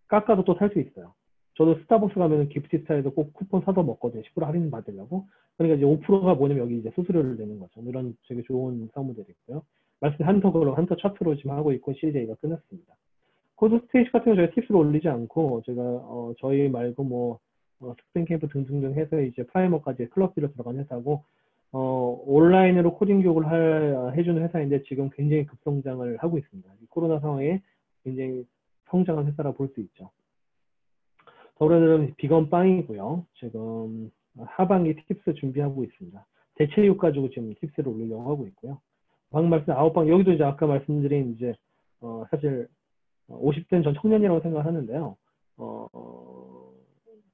깎아도 또 살 수 있어요. 저도 스타벅스 가면은 기프티스타에서 꼭 쿠폰 사서 먹거든요. 10% 할인 받으려고. 그러니까 이제 5%가 뭐냐면 여기 이제 수수료를 내는 거죠. 이런 되게 좋은 사업 모델이 있고요. 말씀 한터 차트로 지금 하고 있고 시리즈 A가 끝났습니다. 코드 스테이지 같은 경우 저희가 팁스를 올리지 않고 제가 저희 말고 뭐 스프링 캠프 등등등 해서 이제 프라이머까지 클럽비로 들어간 회사고 온라인으로 코딩 교육을 해주는 회사인데 지금 굉장히 급성장을 하고 있습니다. 이 코로나 상황에 굉장히 성장한 회사라 볼 수 있죠. 더불어는 비건 빵이고요. 지금 하반기 팁스 준비하고 있습니다. 대체육 가지고 지금 팁스를 올리려고 하고 있고요. 방금 말씀 아웃방 여기도 이제 아까 말씀드린 이제 사실 50대는 전 청년이라고 생각하는데요.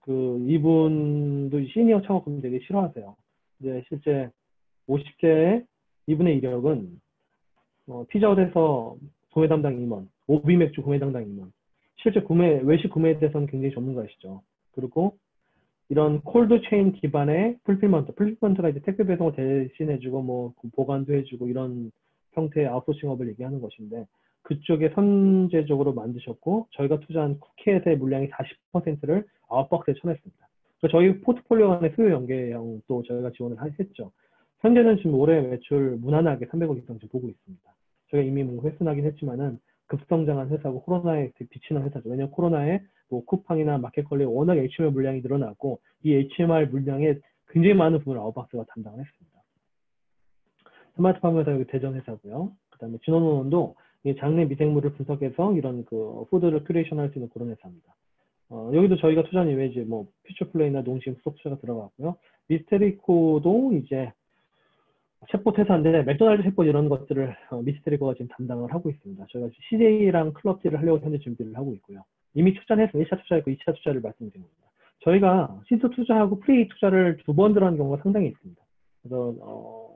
그 이분도 시니어 창업금 되게 싫어하세요. 이제 실제 50대의 이분의 이력은 피자헛에서 구매 담당 임원, 오비 맥주 구매 담당 임원, 실제 외식 구매에 대해서는 굉장히 전문가이시죠. 그리고 이런 콜드 체인 기반의 풀필먼트가 이제 택배 배송을 대신해주고 뭐 보관도 해주고 이런 형태의 아웃소싱업을 얘기하는 것인데 그쪽에 선제적으로 만드셨고 저희가 투자한 쿠키햇의 물량이 40%를 아웃박스에 쳐냈습니다. 저희 포트폴리오 간의 수요 연계형도 저희가 지원을 했죠. 현재는 지금 올해 매출 무난하게 300억 이상 지금 보고 있습니다. 저희가 이미 뭐 훼손하긴 했지만은 급성장한 회사고 코로나에 비치는 회사죠. 왜냐하면 코로나에 뭐 쿠팡이나 마켓컬리에 워낙 HMR 물량이 늘어났고 이 HMR 물량에 굉장히 많은 부분을 아웃박스가 담당을 했습니다. 스마트팜 회사 여기 대전 회사고요. 그 다음에 진원원도 장내 미생물을 분석해서 이런 그 푸드를 큐레이션 할 수 있는 그런 회사입니다. 여기도 저희가 투자한 이외에 이제 뭐 퓨처플레이나 농심 스톡 투자가 들어가고요. 미스테리코도 이제 챗봇 회사인데 맥도날드 챗봇 이런 것들을 미스테리코가 지금 담당을 하고 있습니다. 저희가 CJ랑 클럽 딜을 하려고 현재 준비를 하고 있고요. 이미 투자는 해서 1차 투자했고 2차 투자를 말씀드린 겁니다. 저희가 시드 투자하고 프리 투자를 두 번 들어가는 경우가 상당히 있습니다. 그래서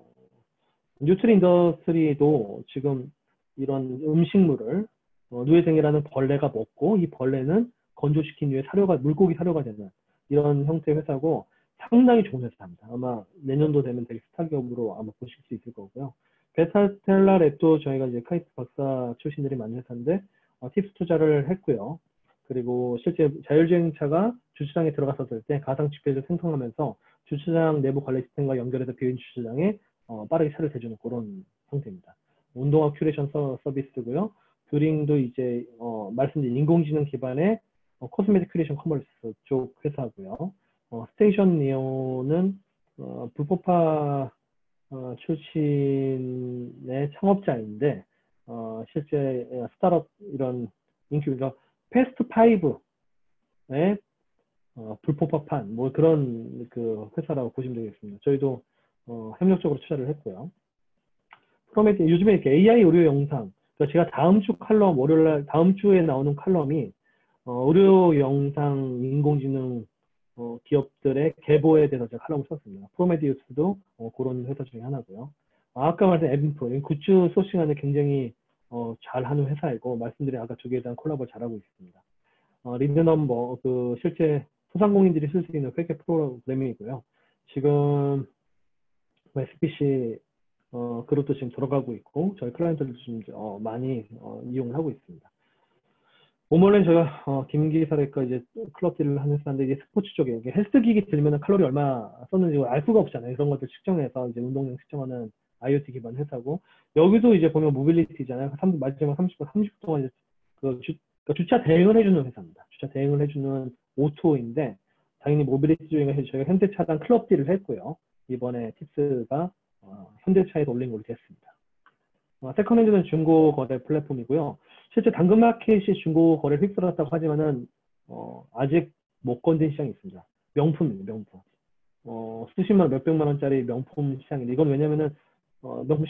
뉴트리 인더스트리도 지금 이런 음식물을 누에생이라는 벌레가 먹고 이 벌레는 건조시킨 후에 물고기 사료가 되는 이런 형태의 회사고 상당히 좋은 회사입니다. 아마 내년도 되면 되게 스타 기업으로 아마 보실 수 있을 거고요. 베타스텔라 랩도 저희가 이제 카이스트 박사 출신들이 많은 회사인데 팁스 투자를 했고요. 그리고 실제 자율주행차가 주차장에 들어갔었을 때 가상 GPS를 생성하면서 주차장 내부 관리 시스템과 연결해서 비인 주차장에 빠르게 차를 대주는 그런 형태입니다. 운동화 큐레이션 서비스고요. 뷰링도 이제 말씀드린 인공지능 기반의 코스메틱 큐레이션 커머스 쪽 회사고요. 스테이션 니오는 불법화 출신의 창업자인데 실제 스타트업 이런 인큐 패스트 5의 불법화판 뭐 그런 그 회사라고 보시면 되겠습니다. 저희도 협력적으로 투자를 했고요. 프로메티 요즘에 이렇게 AI 의료 영상, 그러니까 제가 다음 주 칼럼 월요일날 다음 주에 나오는 칼럼이 의료 영상 인공지능 기업들의 계보에 대해서 제가 칼럼을 썼습니다. 프로메디우스도 그런 회사 중에 하나고요. 아까 말한 앱인프로 굿즈 소싱하는 굉장히 잘하는 회사이고 말씀드린 아까 두 개에 대한 콜라보를 잘하고 있습니다. 리드넘버 그 실제 소상공인들이 쓸 수 있는 회계 프로그래밍이고요. 지금 SPC 그룹도 지금 들어가고 있고 저희 클라이언트들도 지금 많이 이용을 하고 있습니다. 오늘은 제가 김기사랄까 이제 클럽 딜을 하는 회사인데 이게 스포츠 쪽에 이게 헬스기기 들면 칼로리 얼마 썼는지 알 수가 없잖아요. 그런 것들 측정해서 이제 운동량 측정하는 IoT 기반 회사고 여기도 이제 보면 모빌리티잖아요. 마지막 30분 동안 이제 그러니까 주차 대행을 해주는 회사입니다. 주차 대행을 해주는 오토인데 당연히 모빌리티 중에 저희가 현대차랑 클럽 딜을 했고요. 이번에 팁스가 현대차에서 올린 걸로 됐습니다. 세컨핸드는 중고 거래 플랫폼이고요. 실제 당근마켓이 중고 거래를 휩쓸었다고 하지만은 아직 못 건든 시장이 있습니다. 명품입니다. 명품. 수십만 원, 몇백만 원짜리 명품 시장인데 이건 왜냐면은 명품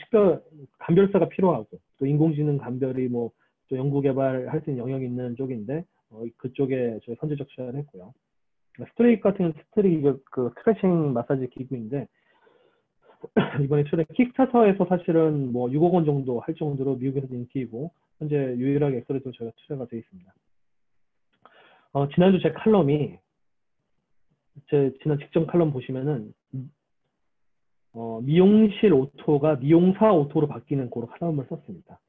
감별사가 필요하고 또 인공지능 감별이 뭐 또 연구 개발할 수 있는 영역이 있는 쪽인데 그쪽에 저희 선제적 투자를 했고요. 스트레이크 같은 그 스트레칭 마사지 기구인데 이번에 출연 킥스타터에서 사실은 뭐 6억 원 정도 할 정도로 미국에서도 인기이고 현재 유일하게 엑셀에도 저희가 투자가 되어 있습니다. 지난주 제 칼럼이 제 지난 직전 칼럼 보시면은 미용실 오토가 미용사 오토로 바뀌는 그런 칼럼을 썼습니다.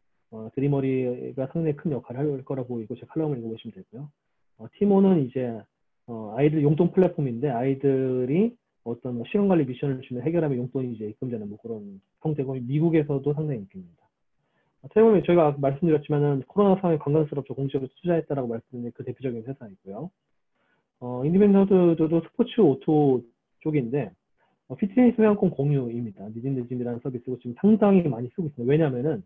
드리머리가 상당히 큰 역할을 할 거라고 보이고 제 칼럼을 읽어보시면 되고요. 티모는 이제 아이들 용돈 플랫폼인데 아이들이 어떤 뭐 시간관리 미션을 주면 해결하면 용돈이 이제 입금되는 뭐 그런 형태고 미국에서도 상당히 인기입니다. 어떻게 보면 저희가 말씀드렸지만은 코로나 상황에 관광스럽죠. 공식적으로 투자했다라고 말씀드린 그 대표적인 회사이고요. 인디펜던트도 스포츠 오토 쪽인데 피트니스 회원권 공유입니다. 니딘느짐이라는 서비스고 지금 상당히 많이 쓰고 있습니다. 왜냐면은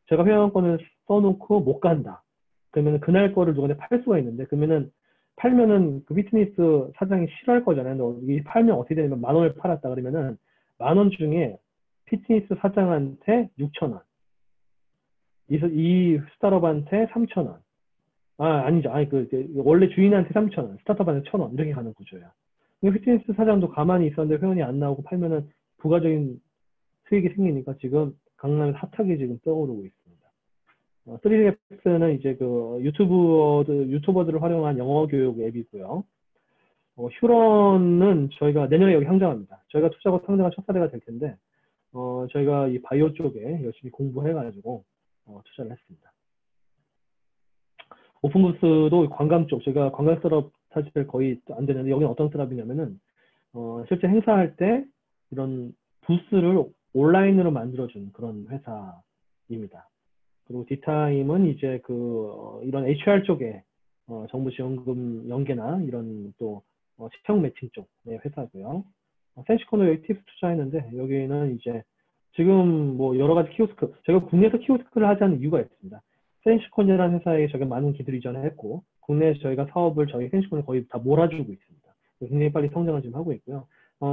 제가 회원권을 써놓고 못 간다. 그러면 그날 거를 누구한테 팔 수가 있는데 그러면은 팔면은 그 피트니스 사장이 싫어할 거잖아요. 이 팔면 어떻게 되냐면 10,000원을 팔았다 그러면은 10,000원 중에 피트니스 사장한테 6,000원. 이 스타트업한테 3,000원. 아니죠. 원래 주인한테 3,000원, 스타트업한테 1,000원 이렇게 가는 구조예요. 피트니스 사장도 가만히 있었는데 회원이 안 나오고 팔면은 부가적인 수익이 생기니까 지금 강남에서 핫하게 지금 떠오르고 있습니다. 3DF는 이제 그 유튜버들을 활용한 영어 교육 앱이고요. 휴런은 저희가 내년에 여기 상장합니다. 저희가 투자고 상장한 첫 사례가 될 텐데, 저희가 이 바이오 쪽에 열심히 공부해가지고 투자를 했습니다. 오픈부스도 관광 쪽, 제가 관광 스타트업 사실 거의 안 되는데 여기는 어떤 스타트업이냐면은 실제 행사할 때 이런 부스를 온라인으로 만들어준 그런 회사입니다. 그리고 디타임은 이제 이런 HR 쪽에 정부 지원금 연계나 이런 또 채용 매칭 쪽의 회사고요. 센시코너 여기 팁스 투자했는데 여기는 이제 지금 뭐 여러 가지 키오스크, 제가 국내에서 키오스크를 하지 않는 이유가 있습니다. 센시콘이라는 회사에 저희가 많은 기술 이전을 했고, 국내에서 저희가 사업을 저희 센시콘을 거의 다 몰아주고 있습니다. 굉장히 빨리 성장을 지금 하고 있고요.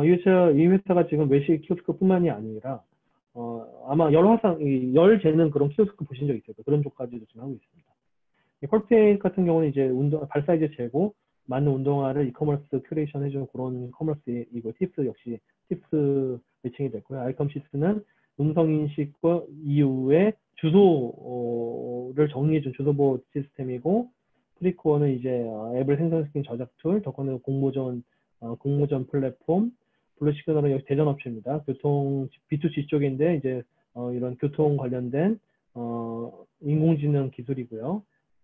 이 회사가 지금 외식 키오스크뿐만이 아니라 아마 열 재는 그런 키오스크 보신 적 있을 거예요. 그런 쪽까지도 지금 하고 있습니다. 컬프페이 같은 경우는 이제 발 사이즈 재고 맞는 운동화를 이커머스 큐레이션 해주는 그런 커머스이고, 팁스 역시 팁스 매칭이 됐고요. 아이컴시스는 음성인식 이후에 주소를 정리해준 주소보호 시스템이고, 프리코어는 이제 앱을 생성시킨 저작 툴, 덕커는 공모전 플랫폼, 블루시그널은 여기 대전업체입니다. 교통 B2C 쪽인데 이제 이런 교통 관련된 인공지능 기술이고요.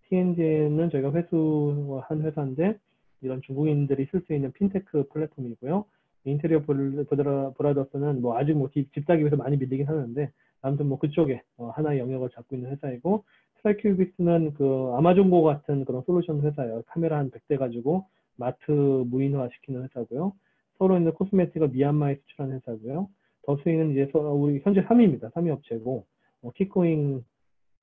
TND는 저희가 회수한 회사인데 이런 중국인들이 쓸 수 있는 핀테크 플랫폼이고요. 인테리어 브라더스는 뭐 아직 뭐 집사기 위해서 많이 밀리긴 하는데 아무튼 뭐 그쪽에 하나의 영역을 잡고 있는 회사이고, 트라이큐빅스는 그 아마존고 같은 그런 솔루션 회사예요. 카메라 한 100대 가지고 마트 무인화 시키는 회사고요. 서로 있는 코스메틱을 미얀마에 수출하는 회사고요. 더스윙은 이제 우리 현재 3위입니다. 3위 업체고, 킥고잉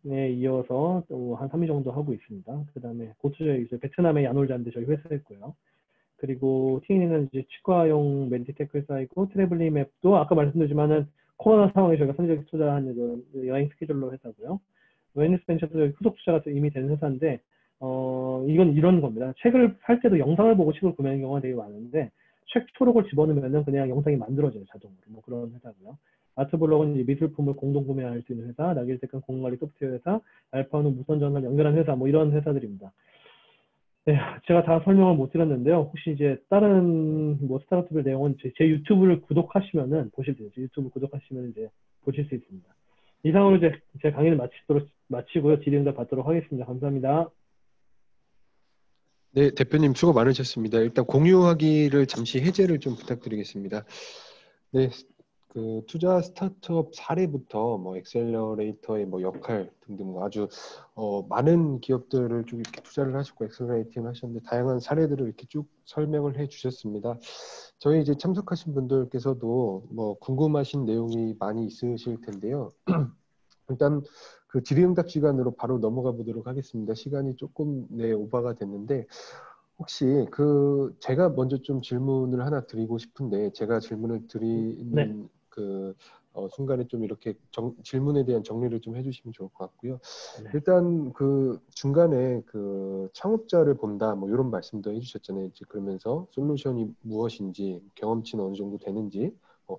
에 이어서 또 한 3위 정도 하고 있습니다. 그 다음에 고투제 이제 베트남의 야놀자인데 저희 회사였고요. 그리고 TNE는 이제 치과용 메디테크 회사이고, 트래블리 맵도 아까 말씀드렸지만은 코로나 상황에 저희가 선제적 투자한 여행 스케줄러 회사고요. 웨니스 벤처도 후속 투자가 이미 된 회사인데 이건 이런 겁니다. 책을 살 때도 영상을 보고 책을 구매하는 경우가 되게 많은데, 책 초록을 집어넣으면 그냥 영상이 만들어져요, 자동으로. 뭐 그런 회사고요. 아트블록은 이제 미술품을 공동 구매할 수 있는 회사, 나길테크는 공관리 소프트웨어 회사, 알파는 무선 전화를 연결한 회사, 뭐 이런 회사들입니다. 네, 제가 다 설명을 못 드렸는데요. 혹시 이제 다른 뭐 스타트업의 내용은 제 유튜브를 구독하시면은 보실 수 있어요. 유튜브 구독하시면 이제 보실 수 있습니다. 이상으로 이제 제 강의를 마치고요. 질의응답 받도록 하겠습니다. 감사합니다. 네, 대표님 수고 많으셨습니다. 일단 공유하기를 잠시 해제를 좀 부탁드리겠습니다. 네, 그 투자 스타트업 사례부터 뭐 엑셀러레이터의 뭐 역할 등등 아주 많은 기업들을 쭉 이렇게 투자를 하셨고 엑셀러레이팅 하셨는데 다양한 사례들을 이렇게 쭉 설명을 해주셨습니다. 저희 이제 참석하신 분들께서도 뭐 궁금하신 내용이 많이 있으실 텐데요. 일단 그 질의응답 시간으로 바로 넘어가 보도록 하겠습니다. 시간이 조금 오버가 됐는데 혹시 그 제가 먼저 좀 질문을 하나 드리고 싶은데 제가 질문을 네. 드리는 그 순간에 좀 이렇게 질문에 대한 정리를 좀 해주시면 좋을 것 같고요. 네. 일단 그 중간에 그 창업자를 본다 뭐 이런 말씀도 해주셨잖아요. 이제 그러면서 솔루션이 무엇인지 경험치는 어느 정도 되는지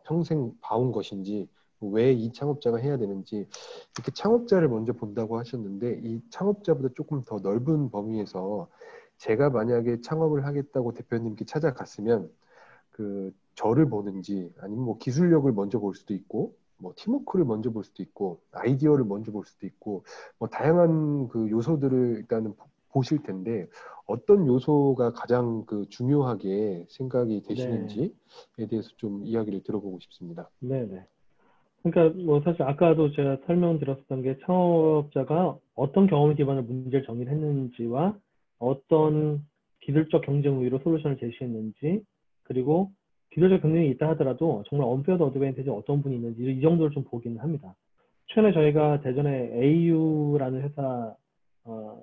평생 봐온 것인지 왜 이 창업자가 해야 되는지 이렇게 창업자를 먼저 본다고 하셨는데 이 창업자보다 조금 더 넓은 범위에서 제가 만약에 창업을 하겠다고 대표님께 찾아갔으면 그 저를 보는지 아니면 뭐 기술력을 먼저 볼 수도 있고 뭐 팀워크를 먼저 볼 수도 있고 아이디어를 먼저 볼 수도 있고 뭐 다양한 그 요소들을 일단은 보실 텐데 어떤 요소가 가장 그 중요하게 생각이 되시는지에 대해서 좀 이야기를 들어보고 싶습니다. 네. 그러니까 뭐 사실 아까도 제가 설명드렸었던 게 창업자가 어떤 경험 기반의 문제를 정의를 했는지와 어떤 기술적 경쟁 우위로 솔루션을 제시했는지, 그리고 기술적 경쟁이 있다 하더라도 정말 언페어드 어드밴티지 어떤 분이 있는지 이 정도를 좀 보기는 합니다. 최근에 저희가 대전에 AU라는 회사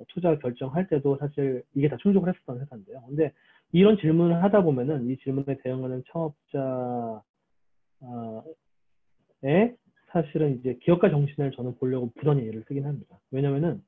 투자 결정할 때도 사실 이게 다 충족을 했었던 회사인데요. 근데 이런 질문을 하다 보면은 이 질문에 대응하는 창업자 에 사실은 이제 기업가 정신을 저는 보려고 부단히 예를 쓰긴 합니다. 왜냐면은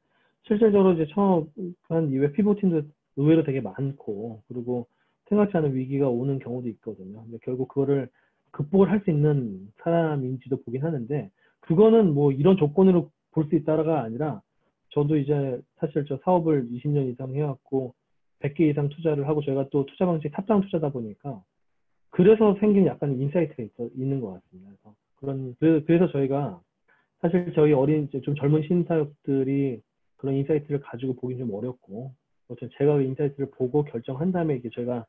실질적으로 이제 창업한 이후에 피보팅도 의외로 되게 많고, 그리고 생각지 않은 위기가 오는 경우도 있거든요. 근데 결국 그거를 극복을 할 수 있는 사람인지도 보긴 하는데, 그거는 뭐 이런 조건으로 볼 수 있다가 아니라, 저도 이제 사실 저 사업을 20년 이상 해왔고 100개 이상 투자를 하고, 저희가 또 투자 방식이 탑다운 투자다 보니까 그래서 생긴 약간 인사이트가 있는 것 같습니다. 그래서 저희가 사실 저희 좀 젊은 신사역들이 그런 인사이트를 가지고 보긴 좀 어렵고, 제가 그 인사이트를 보고 결정한 다음에 이게 저희가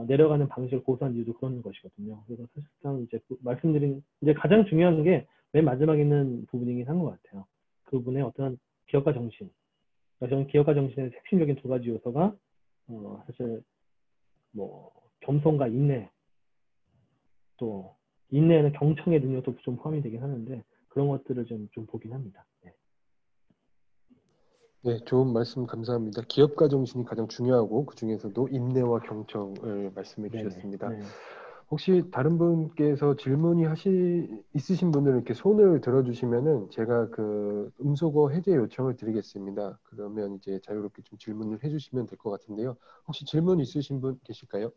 내려가는 방식을 고수한 이유도 그런 것이거든요. 그래서 사실상 이제 말씀드린 이제 가장 중요한 게 맨 마지막에 있는 부분이긴 한 것 같아요. 그분의 어떤 기업가 정신. 그러니까 저는 기업가 정신의 핵심적인 두 가지 요소가 사실 뭐 겸손과 인내, 또 인내에는 경청의 능력도 좀 포함이 되긴 하는데 그런 것들을 좀 보긴 합니다. 네. 네, 좋은 말씀 감사합니다. 기업가 정신이 가장 중요하고 그 중에서도 인내와 경청을 말씀해 네네. 주셨습니다. 네. 혹시 다른 분께서 질문이 있으신 분들은 이렇게 손을 들어주시면은 제가 그 음소거 해제 요청을 드리겠습니다. 그러면 이제 자유롭게 좀 질문을 해주시면 될 것 같은데요. 혹시 질문 있으신 분 계실까요?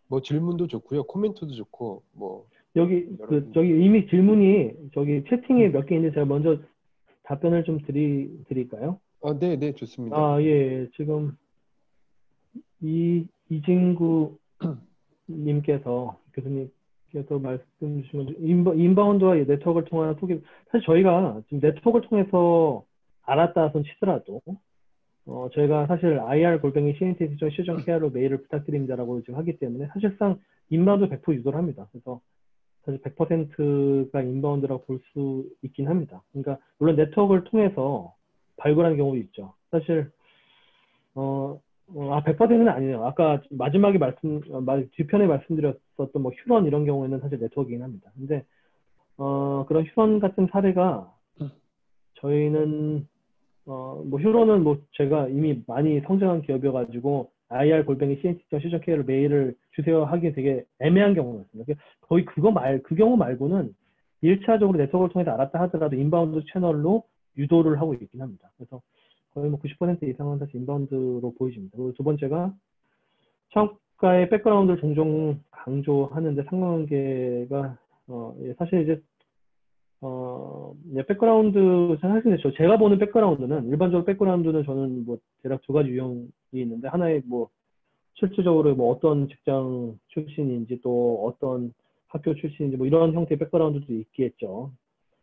뭐 질문도 좋고요, 코멘트도 좋고 뭐 여러 저기 이미 질문이 저기 채팅에 음. 몇 개 있는데 제가 먼저 답변을 좀 드릴까요? 네, 네, 좋습니다. 아, 예. 지금 이진구 님께서 교수님께서 말씀 주신 건 인바운드와 네트워크를 통한 소개 사실 저희가 지금 네트워크를 통해서 알았다 손 치더라도 저희가 사실 IR CNT 시정 케어로 메일을 부탁드립니다라고 지금 하기 때문에 사실상 인바운드 100% 유도를 합니다. 그래서 사실 100%가 인바운드라고 볼 수 있긴 합니다. 그러니까 물론 네트워크를 통해서 발굴하는 경우도 있죠. 사실 100%는 아니에요. 아까 마지막에 뒤편에 말씀드렸었던 뭐 휴런 이런 경우에는 사실 네트워크이긴 합니다. 근데 그런 휴런 같은 사례가 저희는 뭐 휴런은 뭐 제가 이미 많이 성장한 기업이어가지고 CNT 시정 케어를 메일을 주세요 하기 되게 애매한 경우였습니다. 거의 그 경우 말고는 1차적으로 네트워크를 통해서 알았다 하더라도 인바운드 채널로 유도를 하고 있긴 합니다. 그래서 거의 뭐 90% 이상은 사실 인바운드로 보여집니다. 그리고 두 번째가 창업가의 백그라운드를 종종 강조하는데 상관관계가 사실 이제 백그라운드 사실 제가 보는 백그라운드는 일반적으로 백그라운드는 저는 뭐 대략 두 가지 유형이 있는데 하나의 뭐 실질적으로 뭐 어떤 직장 출신인지 또 어떤 학교 출신인지 뭐 이런 형태의 백그라운드도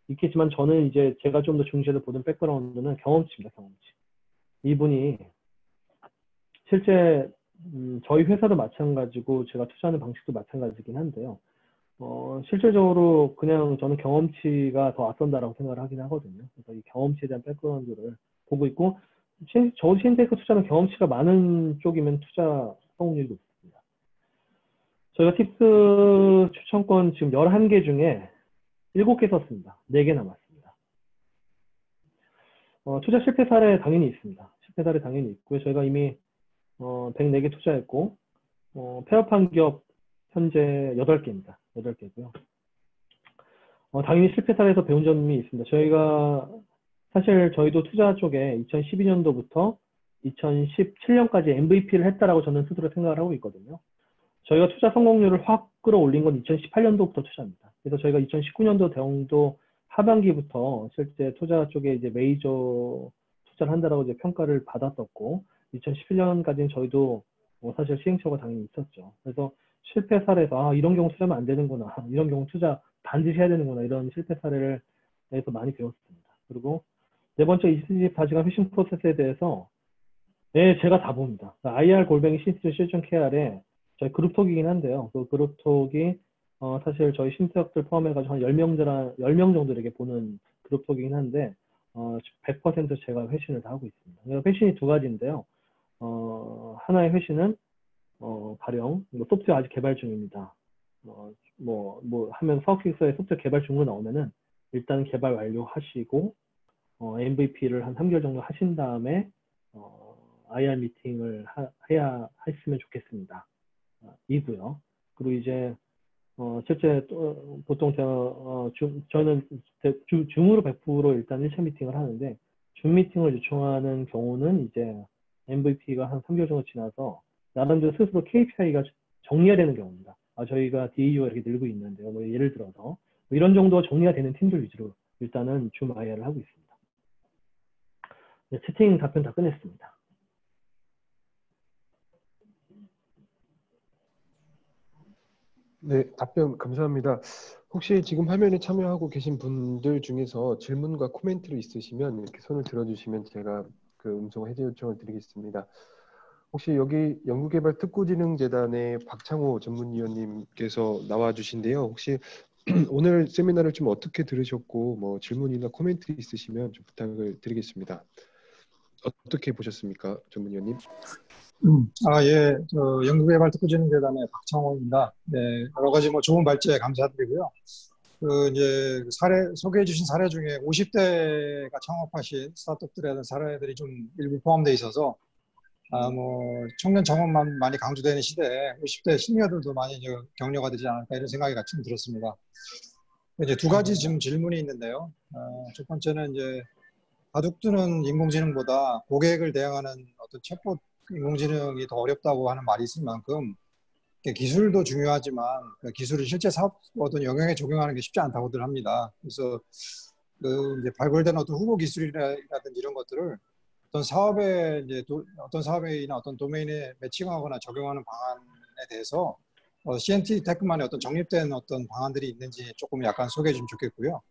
있겠지만 저는 이제 제가 좀 더 중시해서 보는 백그라운드는 경험치입니다. 경험치. 이분이 실제 저희 회사도 마찬가지고 제가 투자하는 방식도 마찬가지긴 한데요. 실질적으로 그냥 저는 경험치가 더 앞선다라고 생각을 하긴 하거든요. 그래서 이 경험치에 대한 백그라운드를 보고 있고 저 신테크 투자는 경험치가 많은 쪽이면 투자 성공률이 높습니다. 저희가 팁스 추천권 지금 11개 중에 7개 썼습니다. 4개 남았습니다. 투자 실패 사례 당연히 있습니다. 실패 사례 당연히 있고요. 저희가 이미 104개 투자했고 폐업한 기업 현재 8개입니다. 8개고요. 당연히 실패 사례에서 배운 점이 있습니다. 사실 저희도 투자 쪽에 2012년도부터 2017년까지 MVP를 했다라고 저는 스스로 생각을 하고 있거든요. 저희가 투자 성공률을 확 끌어올린 건 2018년도부터 투자입니다. 그래서 저희가 2019년도 대응도 하반기부터 실제 투자 쪽에 이제 메이저 투자를 한다라고 이제 평가를 받았었고 2017년까지는 저희도 사실 시행착오가 당연히 있었죠. 그래서 실패 사례에서 이런 경우 투자하면 안 되는구나, 이런 경우 투자 반드시 해야 되는구나 이런 실패 사례를 해서 많이 배웠습니다. 그리고 네 번째 24시간 회신 프로세스에 대해서 제가 다 봅니다. CNT KR에 저희 그룹톡이긴 한데요. 그 그룹톡이 사실 저희 신태역들 포함해가지고 한 10명 정도에게 보는 그룹톡이긴 한데 100% 제가 회신을 다 하고 있습니다. 회신이 두 가지인데요. 하나의 회신은 가령 소프트웨어 아직 개발 중입니다. 하면 사업기획서에 소프트웨어 개발 중으로 나오면은 일단 개발 완료하시고 MVP를 한 3개월 정도 하신 다음에 IR 미팅을 해야 했으면 좋겠습니다. 이고요. 그리고 이제 실제 보통 저는 줌으로 100% 일단 1차 미팅을 하는데 줌 미팅을 요청하는 경우는 이제 MVP가 한 3개월 정도 지나서 나름대로 스스로 KPI가 정리가 되는 경우입니다. 저희가 DAU가 이렇게 늘고 있는데요. 뭐 예를 들어서 뭐 이런 정도 정리가 되는 팀들 위주로 일단은 줌 IR을 하고 있습니다. 네, 채팅 답변 다 끝냈습니다. 네, 답변 감사합니다. 혹시 지금 화면에 참여하고 계신 분들 중에서 질문과 코멘트를 있으시면 이렇게 손을 들어주시면 제가 그 음성 해제 요청을 드리겠습니다. 혹시 여기 연구개발특구진흥재단의 박창호 전문위원님께서 나와주신데요. 혹시 오늘 세미나를 좀 어떻게 들으셨고 뭐 질문이나 코멘트 있으시면 좀 부탁을 드리겠습니다. 어떻게 보셨습니까, 전문위원님? 예, 연구개발특구진흥재단의 박창호입니다. 네, 여러 가지 뭐 좋은 발제 감사드리고요. 이제 소개해 주신 사례 중에 50대가 창업하신 스타트업들에 대한 사례들이 좀 일부 포함되어 있어서, 뭐, 청년 창업만 많이 강조되는 시대에 50대 시니어들도 많이 이제 격려가 되지 않을까 이런 생각이 같이 들었습니다. 이제 두 가지 지금 질문이 있는데요. 첫 번째는 이제 바둑두는 인공지능보다 고객을 대항하는 어떤 챗봇 인공지능이 더 어렵다고 하는 말이 있을 만큼 기술도 중요하지만 그 기술을 실제 사업 어떤 영역에 적용하는 게 쉽지 않다고들 합니다. 그래서 그 이제 발굴된 어떤 후보 기술이라든지 이런 것들을 어떤 사업에 이제 어떤 사업이나 어떤 도메인에 매칭하거나 적용하는 방안에 대해서 CNT 테크만의 어떤 정립된 어떤 방안들이 있는지 조금 약간 소개해 주시면 좋겠고요.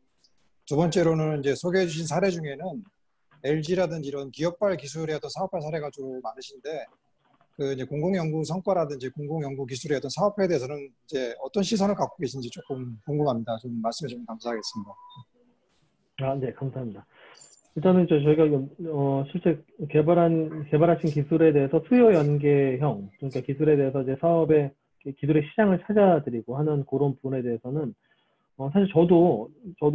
두 번째로는 이제 소개해 주신 사례 중에는 LG라든지 이런 기업발 기술의 어떤 사업발 사례가 주로 많으신데, 그 이제 공공연구 성과라든지 공공연구 기술의 어떤 사업화에 대해서는 이제 어떤 시선을 갖고 계신지 조금 궁금합니다. 좀 말씀해 주시면 감사하겠습니다. 네, 감사합니다. 일단은 저희가 실제 개발하신 기술에 대해서 수요 연계형, 그러니까 기술에 대해서 이제 사업의 기술의 시장을 찾아드리고 하는 그런 부분에 대해서는 사실 저도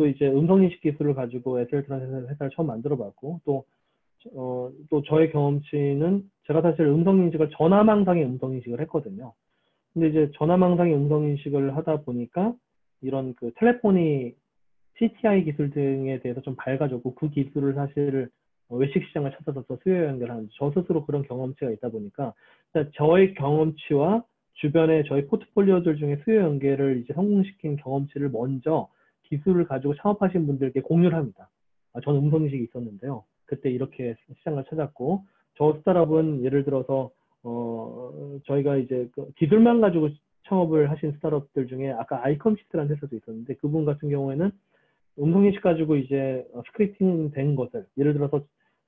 이제 음성인식 기술을 가지고 SLT라는 회사를 처음 만들어봤고, 또 저의 경험치는 제가 사실 음성인식을 전화망상의 음성인식을 했거든요. 근데 이제 전화망상의 음성인식을 하다 보니까 이런 그 텔레포니 CTI 기술 등에 대해서 좀 밝아졌고, 그 기술을 사실 외식 시장을 찾아서 수요 연결하는 저 스스로 그런 경험치가 있다 보니까 저의 경험치와 주변의 저희 포트폴리오들 중에 수요 연계를 이제 성공시킨 경험치를 먼저 기술을 가지고 창업하신 분들께 공유를 합니다. 저는 음성인식이 있었는데요. 그때 이렇게 시장을 찾았고, 저 스타트업은 예를 들어서 저희가 이제 그 기술만 가지고 창업을 하신 스타트업들 중에 아까 아이컴시트라는 회사도 있었는데, 그분 같은 경우에는 음성인식 가지고 이제 스크립팅 된 것을, 예를 들어서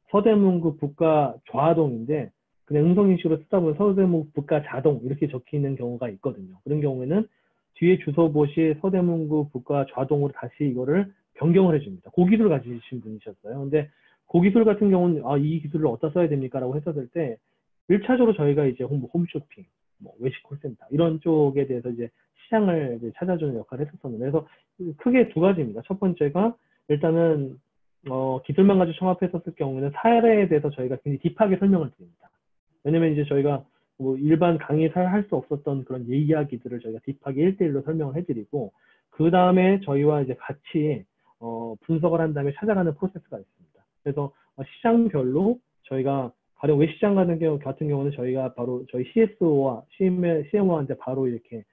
서대문구 북가 좌동인데 그냥 음성인식으로 쓰다 보면 서대문구 북가 자동 이렇게 적히는 경우가 있거든요. 그런 경우에는 뒤에 주소봇이 서대문구 북가 좌동으로 다시 이거를 변경을 해줍니다. 그 기술을 가지신 분이셨어요. 근데 그 기술 같은 경우는 이 기술을 어디다 써야 됩니까? 라고 했었을 때 1차적으로 저희가 이제 홈쇼핑, 외식 콜센터 이런 쪽에 대해서 이제 시장을 이제 찾아주는 역할을 했었었는데, 그래서 크게 두 가지입니다. 첫 번째가 일단은 기술만 가지고 창업했었을 경우에는 사례에 대해서 저희가 굉장히 딥하게 설명을 드립니다. 왜냐면 이제 저희가 뭐 일반 강의에서 할 수 없었던 그런 이야기들을 저희가 딥하게 1대1로 설명을 해드리고, 그 다음에 저희와 이제 같이 분석을 한 다음에 찾아가는 프로세스가 있습니다. 그래서 시장별로 저희가 가령 외시장 같은 경우는 저희가 바로 저희 CSO와 CMO한테 바로 이렇게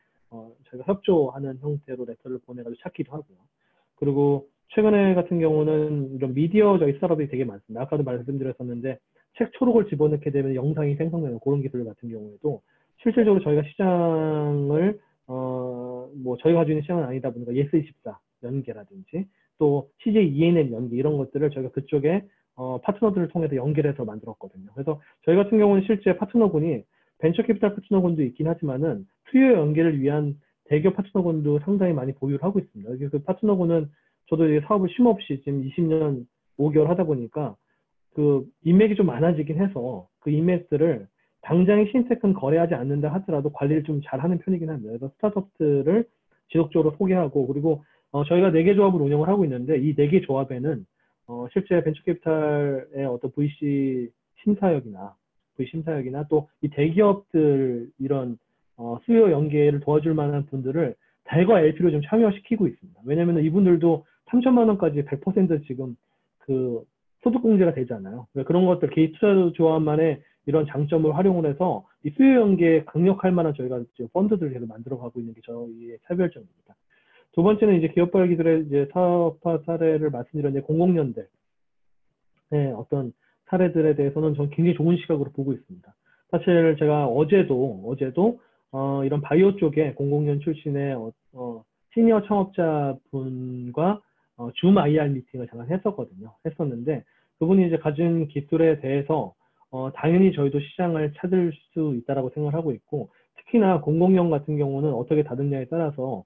저희가 협조하는 형태로 레터를 보내가지고 찾기도 하고요. 그리고 최근에 같은 경우는 이런 미디어 저희 스타트업이 되게 많습니다. 아까도 말씀드렸었는데 책 초록을 집어넣게 되면 영상이 생성되는 그런 기술 같은 경우에도 실질적으로 저희가 시장을 뭐 저희가 가지고 있는 시장은 아니다 보니까 예스24 연계라든지 또 CJ ENM 연계 이런 것들을 저희가 그쪽에 파트너들을 통해서 연결해서 만들었거든요. 그래서 저희 같은 경우는 실제 파트너군이 벤처 캐피탈 파트너군도 있긴 하지만은 수요 연계를 위한 대기업 파트너군도 상당히 많이 보유를 하고 있습니다. 여기 그 파트너군은 저도 이제 사업을 쉼 없이 지금 20년 5개월 하다 보니까 그 인맥이 좀 많아지긴 해서 그 인맥들을 당장에 신테크는 거래하지 않는다 하더라도 관리를 좀 잘하는 편이긴 합니다. 그래서 스타트업들을 지속적으로 소개하고, 그리고 저희가 4개 조합을 운영을 하고 있는데 이 4개 조합에는 실제 벤처캐피탈의 어떤 VC 심사역이나 또 이 대기업들 이런 수요 연계를 도와줄 만한 분들을 달과 LP로 좀 참여시키고 있습니다. 왜냐하면 이분들도 3천만 원까지 100% 지금 그 소득공제가 되잖아요. 그런 것들 개인 투자 조합만의 이런 장점을 활용을 해서 이 수요 연계에 강력할 만한 저희가 지금 펀드들을 계속 만들어가고 있는 게 저희의 차별점입니다. 두 번째는 이제 기업발 기술의 이제 사업화 사례를 말씀드렸는데, 공공연대 어떤 사례들에 대해서는 저는 굉장히 좋은 시각으로 보고 있습니다. 사실 제가 어제도 이런 바이오 쪽에 공공연 출신의 시니어 창업자분과 줌 IR 미팅을 잠깐 했었는데, 그분이 이제 가진 기술에 대해서 당연히 저희도 시장을 찾을 수 있다라고 생각을 하고 있고, 특히나 공공연 같은 경우는 어떻게 다듬냐에 따라서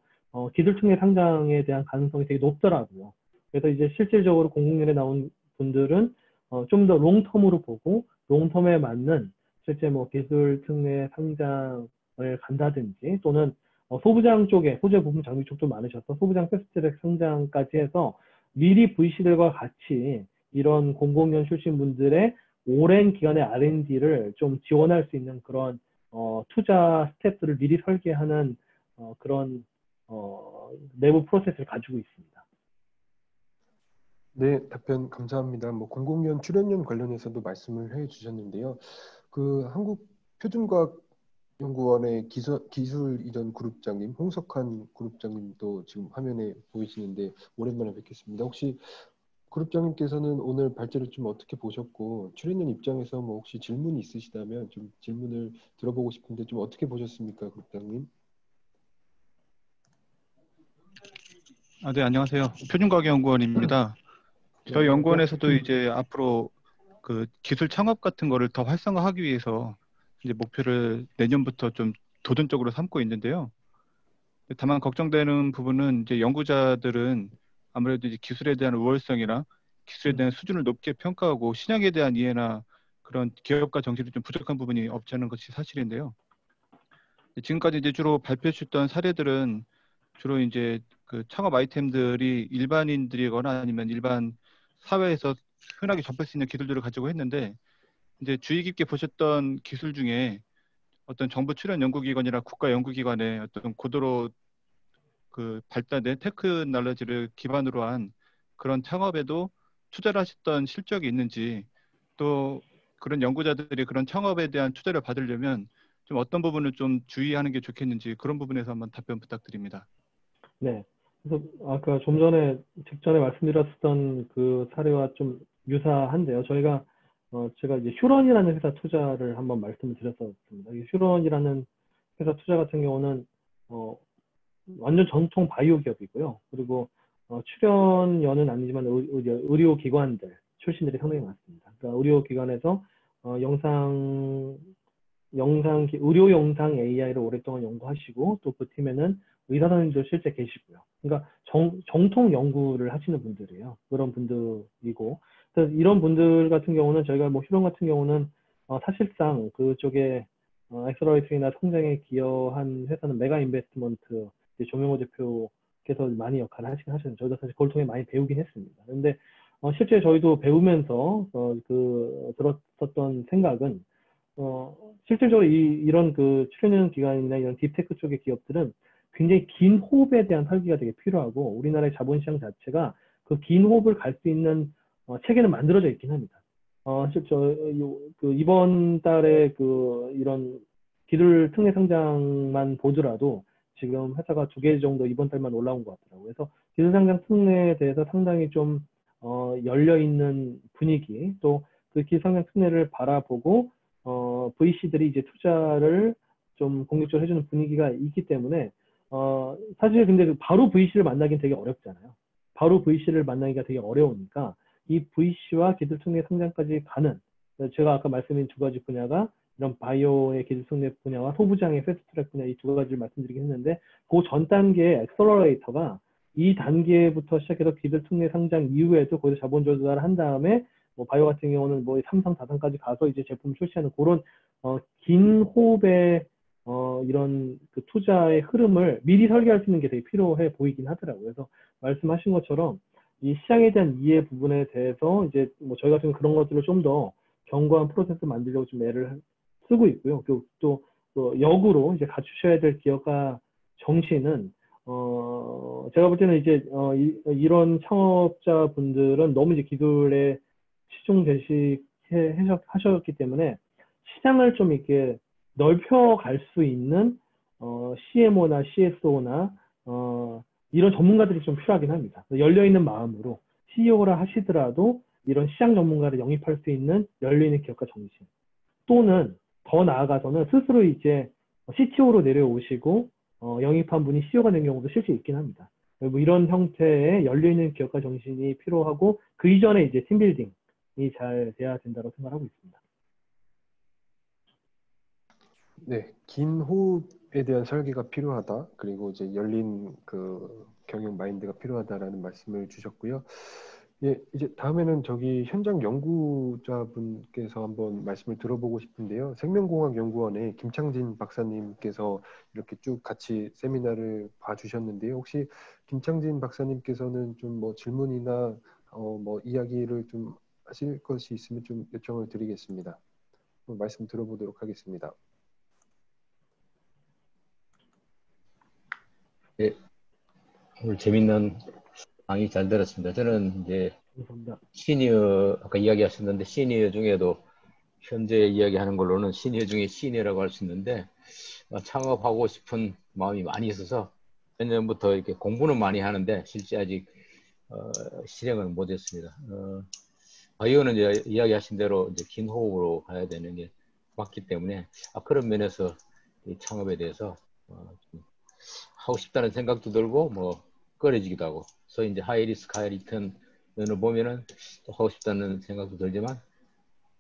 기술특례 상장에 대한 가능성이 되게 높더라고요. 그래서 이제 실질적으로 공공연에 나온 분들은 좀 더 롱텀으로 보고 롱텀에 맞는 실제 뭐 기술특례 상장을 간다든지 또는 소부장 쪽에 소재 부품 장비 쪽도 많으셔서 소부장 패스트트랙 상장까지 해서 미리 VC들과 같이 이런 공공연 출신 분들의 오랜 기간의 R&D를 좀 지원할 수 있는 그런 투자 스텝들을 미리 설계하는 그런 내부 프로세스를 가지고 있습니다. 네, 답변 감사합니다. 뭐 공공연 출연연 관련해서도 말씀을 해주셨는데요. 그 한국표준과학연구원의 기술 이전 그룹장님 홍석환 그룹장님도 지금 화면에 보이시는데 오랜만에 뵙겠습니다. 혹시 그룹장님께서는 오늘 발제를 좀 어떻게 보셨고 출연연 입장에서 뭐 혹시 질문이 있으시다면 좀 질문을 들어보고 싶은데 좀 어떻게 보셨습니까, 그룹장님? 네, 안녕하세요. 표준과학연구원입니다. 저희 연구원에서도 이제 앞으로 그 기술 창업 같은 거를 더 활성화하기 위해서 이제 목표를 내년부터 좀 도전적으로 삼고 있는데요. 다만 걱정되는 부분은 이제 연구자들은 아무래도 이제 기술에 대한 우월성이나 기술에 대한 수준을 높게 평가하고 신약에 대한 이해나 그런 기업가 정신이 좀 부족한 부분이 없지 않은 것이 사실인데요. 지금까지 이제 주로 발표해 주셨던 사례들은 주로 이제 그 창업 아이템들이 일반인들이거나 아니면 일반 사회에서 흔하게 접할 수 있는 기술들을 가지고 했는데 이제 주의 깊게 보셨던 기술 중에 어떤 정부 출연 연구기관이나 국가 연구기관의 어떤 고도로 그 발달된 테크놀로지를 기반으로 한 그런 창업에도 투자를 하셨던 실적이 있는지 또 그런 연구자들이 그런 창업에 대한 투자를 받으려면 좀 어떤 부분을 좀 주의하는 게 좋겠는지 그런 부분에서 한번 답변 부탁드립니다. 네. 그래서 아까 좀 전에 직전에 말씀드렸던 그 사례와 좀 유사한데요. 제가 이제 휴런이라는 회사 투자를 한번 말씀을 드렸었습니다. 이 휴런이라는 회사 투자 같은 경우는 완전 전통 바이오 기업이고요. 그리고 출연연은 아니지만 의료기관들 출신들이 상당히 많습니다. 그러니까 의료기관에서 의료 영상 AI를 오랫동안 연구하시고 또 그 팀에는 의사 선생님도 실제 계시고요. 그러니까 정통 연구를 하시는 분들이에요. 그런 분들이고, 그래서 이런 분들 같은 경우는 저희가 뭐 휴런 같은 경우는 사실상 그쪽에 엑셀러레이팅이나 성장에 기여한 회사는 메가 인베스트먼트 조명호 대표께서 많이 역할을 하시는 저희도 사실 그걸 통해 많이 배우긴 했습니다. 그런데 실제 저희도 배우면서 들었었던 생각은 실질적으로 이런 그 출연연 기관이나 이런 딥테크 쪽의 기업들은 굉장히 긴 호흡에 대한 설계가 되게 필요하고 우리나라의 자본시장 자체가 그 긴 호흡을 갈 수 있는 체계는 만들어져 있긴 합니다. 이번 달에 이런 기술 특례 상장만 보더라도 지금 회사가 2개 정도 이번 달만 올라온 것 같더라고요. 그래서 기술 상장 특례에 대해서 상당히 좀 열려 있는 분위기, 또 그 기술 상장 특례를 바라보고 VC들이 이제 투자를 좀 공격적으로 해주는 분위기가 있기 때문에 사실 근데 바로 VC를 만나긴 되게 어렵잖아요. 바로 VC를 만나기가 되게 어려우니까 이 VC와 기술 특례 상장까지 가는, 제가 아까 말씀드린 2가지 분야가 이런 바이오의 기술 특례 분야와 소부장의 패스트트랙 분야, 이 2가지를 말씀드리긴 했는데 그 전 단계의 엑셀러레이터가 이 단계부터 시작해서 기술 특례 상장 이후에도 거기서 자본 조달을 한 다음에 뭐 바이오 같은 경우는 뭐 3상, 4상까지 가서 이제 제품 출시하는 그런 긴 호흡의 이런 그 투자의 흐름을 미리 설계할 수 있는 게 되게 필요해 보이긴 하더라고요. 그래서 말씀하신 것처럼 이 시장에 대한 이해 부분에 대해서 이제 뭐 저희 같은 그런 것들을 좀 더 견고한 프로세스 만들려고 좀 애를 쓰고 있고요. 또 역으로 이제 갖추셔야 될 기업가 정신은 제가 볼 때는 이제 이런 창업자분들은 너무 이제 기술에 하셨기 때문에 시장을 좀 이렇게 넓혀갈 수 있는 CMO나 CSO나 이런 전문가들이 좀 필요하긴 합니다. 열려있는 마음으로 CEO를 하시더라도 이런 시장 전문가를 영입할 수 있는 열려있는 기업가 정신, 또는 더 나아가서는 스스로 이제 CTO로 내려오시고 영입한 분이 CEO가 된 경우도 실제 있긴 합니다. 뭐 이런 형태의 열려있는 기업가 정신이 필요하고 그 이전에 이제 팀빌딩이 잘 돼야 된다고 생각하고 있습니다. 네, 긴 호흡에 대한 설계가 필요하다. 그리고 이제 열린 그 경영 마인드가 필요하다라는 말씀을 주셨고요. 예, 이제 다음에는 저기 현장 연구자분께서 한번 말씀을 들어보고 싶은데요. 생명공학연구원의 김창진 박사님께서 이렇게 쭉 같이 세미나를 봐주셨는데요. 혹시 김창진 박사님께서는 좀 뭐 질문이나 뭐 이야기를 좀 하실 것이 있으면 좀 요청을 드리겠습니다. 말씀 들어보도록 하겠습니다. 네, 오늘 재밌는 강의 잘 들었습니다. 저는 이제 감사합니다. 시니어, 아까 이야기하셨는데 시니어 중에도 현재 이야기하는 걸로는 시니어 중에 시니어라고 할 수 있는데 창업하고 싶은 마음이 많이 있어서 몇 년부터 이렇게 공부는 많이 하는데 실제 아직 실행은 못했습니다. 바이오는 이제 이야기하신 대로 이제 긴 호흡으로 가야 되는 게 맞기 때문에 그런 면에서 이 창업에 대해서 좀 하고 싶다는 생각도 들고 뭐 꺼려지기도 하고, 그래서 이제 하이 리스크 하이 리턴 면을 보면은 또 하고 싶다는 생각도 들지만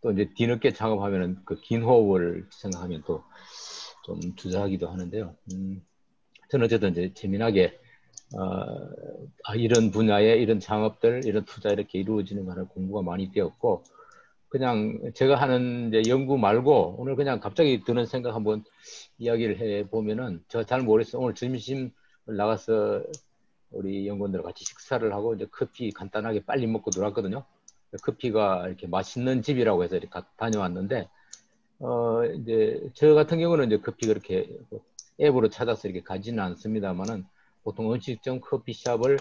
또 이제 뒤늦게 창업하면은 그 긴 호흡을 생각하면 또 좀 투자하기도 하는데요. 저는 어쨌든 이제 재미나게 이런 분야에 이런 창업들, 이런 투자 이렇게 이루어지는 거를 공부가 많이 되었고, 그냥 제가 하는 이제 연구 말고 오늘 그냥 갑자기 드는 생각 한번 이야기를 해 보면은, 제가 잘 모르겠어요. 오늘 점심 나가서 우리 연구원들 같이 식사를 하고 이제 커피 간단하게 빨리 먹고 들어왔거든요. 커피가 이렇게 맛있는 집이라고 해서 이렇게 다녀왔는데, 이제 저 같은 경우는 이제 커피 그렇게 앱으로 찾아서 이렇게 가지는 않습니다만은, 보통 음식점 커피숍을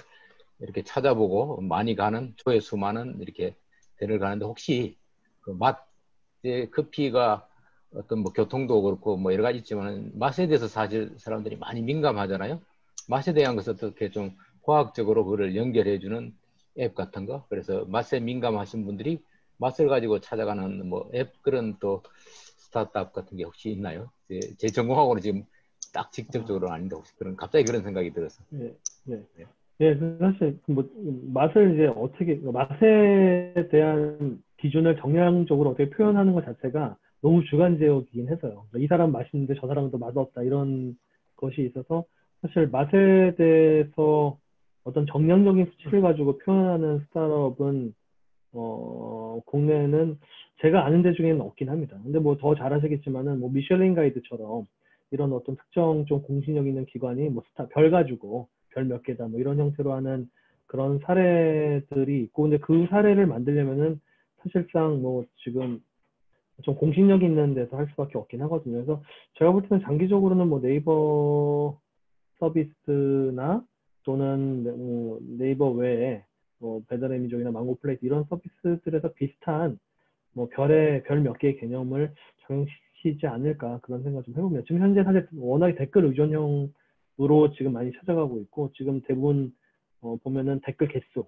이렇게 찾아보고 많이 가는 조회수 많은 이렇게 데를 가는데, 혹시 그 맛, 이제 커피가 어떤 뭐 교통도 그렇고 뭐 여러 가지 있지만 맛에 대해서 사실 사람들이 많이 민감하잖아요. 맛에 대한 것을 어떻게 좀 과학적으로 그걸 연결해주는 앱 같은 거. 그래서 맛에 민감하신 분들이 맛을 가지고 찾아가는 뭐 앱, 그런 또 스타트업 같은 게 혹시 있나요? 제 전공하고는 지금 딱 직접적으로는 아닌데 혹시 갑자기 그런 생각이 들어서. 네, 네. 네, 사실 뭐 맛을 이제 어떻게 맛에 대한 기준을 정량적으로 어떻게 표현하는 것 자체가 너무 주관적이긴 해서요. 이 사람 맛있는데 저 사람은 또 맛없다 이런 것이 있어서, 사실 맛에 대해서 어떤 정량적인 수치를 가지고 표현하는 스타트업은 국내에는 제가 아는 데 중에는 없긴 합니다. 근데 뭐 더 잘 아시겠지만은 뭐 미슐랭 가이드처럼 이런 어떤 특정 좀 공신력 있는 기관이 뭐 별 가지고 별 몇 개다 뭐 이런 형태로 하는 그런 사례들이 있고, 근데 그 사례를 만들려면은 사실상 뭐 지금 좀 공신력 있는 데서 할 수밖에 없긴 하거든요. 그래서 제가 볼 때는 장기적으로는 뭐 네이버 서비스나 또는 네이버 외에 뭐 배달의민족이나 망고플레이트 이런 서비스들에서 비슷한 뭐 별 몇 개의 개념을 적용시키지 않을까, 그런 생각 좀 해봅니다. 지금 현재 사실 워낙에 댓글 의존형으로 지금 많이 찾아가고 있고, 지금 대부분 보면은 댓글 개수,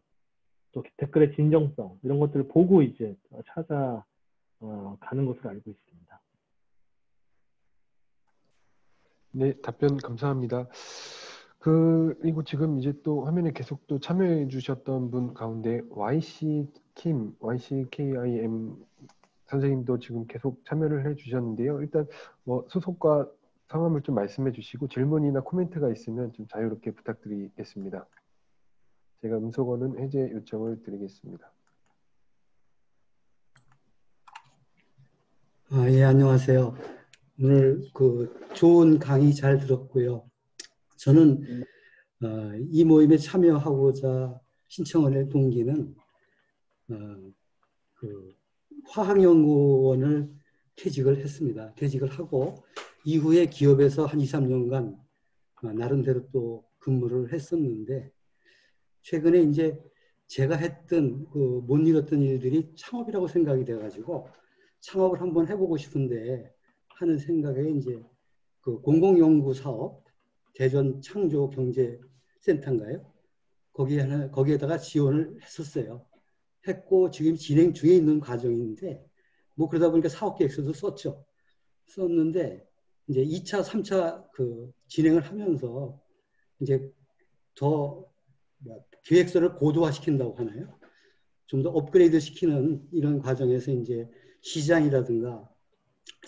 또 댓글의 진정성 이런 것들을 보고 이제 찾아 가는 것으로 알고 있습니다. 네, 답변 감사합니다. 그리고 지금 이제 또 화면에 계속 또 참여해 주셨던 분 가운데 YCKIM 선생님도 지금 계속 참여를 해 주셨는데요. 일단 뭐 소속과 성함을 좀 말씀해 주시고 질문이나 코멘트가 있으면 좀 자유롭게 부탁드리겠습니다. 제가 음소거는 해제 요청을 드리겠습니다. 예, 안녕하세요. 오늘 그 좋은 강의 잘 들었고요. 저는 이 모임에 참여하고자 신청을 한 동기는 그 화학연구원을 퇴직을 했습니다. 퇴직을 하고 이후에 기업에서 한 2, 3년간 나름대로 또 근무를 했었는데, 최근에 이제 제가 했던 그 못 이뤘던 일들이 창업이라고 생각이 돼가지고 창업을 한번 해보고 싶은데 하는 생각에 이제 그 공공연구 사업 대전 창조경제센터인가요? 거기에다가 지원을 했었어요. 했고 지금 진행 중에 있는 과정인데, 뭐 그러다 보니까 사업 계획서도 썼죠. 썼는데 이제 2차, 3차 그 진행을 하면서 이제 더 계획서를 고도화시킨다고 하나요? 좀 더 업그레이드 시키는 이런 과정에서 이제 시장이라든가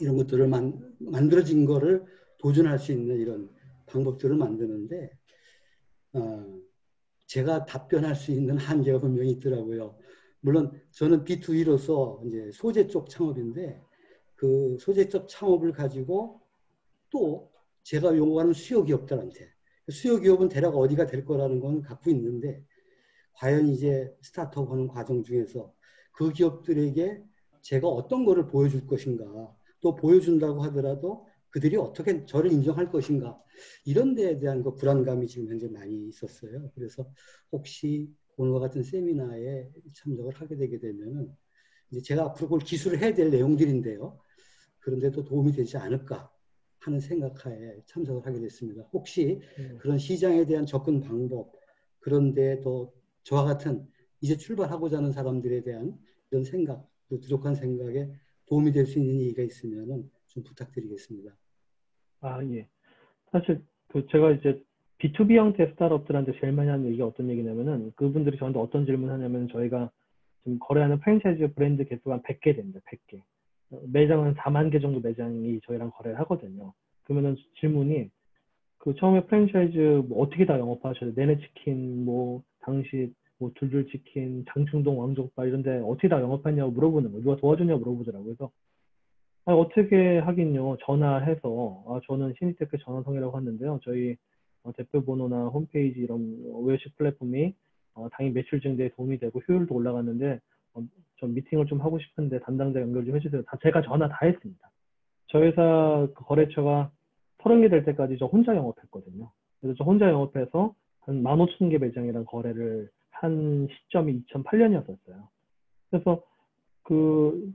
이런 것들을 만들어진 거를 도전할 수 있는 이런 방법들을 만드는데, 제가 답변할 수 있는 한계가 분명히 있더라고요. 물론 저는 B2B로서 이제 소재 쪽 창업인데 그 소재 쪽 창업을 가지고 또 제가 요구하는 수요 기업들한테 수요 기업은 대략 어디가 될 거라는 건 갖고 있는데 과연 이제 스타트업 하는 과정 중에서 그 기업들에게 제가 어떤 거를 보여줄 것인가 또 보여준다고 하더라도 그들이 어떻게 저를 인정할 것인가 이런 데에 대한 그 불안감이 지금 현재 많이 있었어요. 그래서 혹시 오늘과 같은 세미나에 참석을 하게 되게 되면은 이제 제가 앞으로 그걸 기술을 해야 될 내용들인데요. 그런데도 도움이 되지 않을까 하는 생각하에 참석을 하게 됐습니다. 혹시 그런 시장에 대한 접근 방법 그런데 또 저와 같은 이제 출발하고자 하는 사람들에 대한 이런 생각, 그 부족한 생각에 도움이 될 수 있는 얘기가 있으면 좀 부탁드리겠습니다. 예. 사실 제가 이제 B2B 형태 스타트업들한테 제일 많이 하는 얘기가 어떤 얘기냐면은 그분들이 저한테 어떤 질문을 하냐면 저희가 지금 거래하는 프랜차이즈 브랜드 개수가 한 100개 됩니다. 100개. 매장은 4만 개 정도 매장이 저희랑 거래를 하거든요. 그러면은 질문이 그 처음에 프랜차이즈 뭐 어떻게 다 영업하셔요? 내내치킨, 뭐 당시 뭐 둘둘치킨, 장충동 왕족발 이런데 어떻게 다 영업했냐고 물어보는 거예요. 누가 도와주냐고 물어보더라고요. 그래서 어떻게 하긴요. 전화해서 저는 시니테크 전화성이라고 하는데요. 저희 대표 번호나 홈페이지 이런 웹식 플랫폼이 당연히 매출 증대에 도움이 되고 효율도 올라갔는데 좀 미팅을 좀 하고 싶은데 담당자 연결 좀 해주세요. 제가 전화 다 했습니다. 저희 회사 그 거래처가 30개 될 때까지 저 혼자 영업했거든요. 그래서 저 혼자 영업해서 한 15,000개 매장이랑 거래를 한 시점이 2008년이었어요. 그래서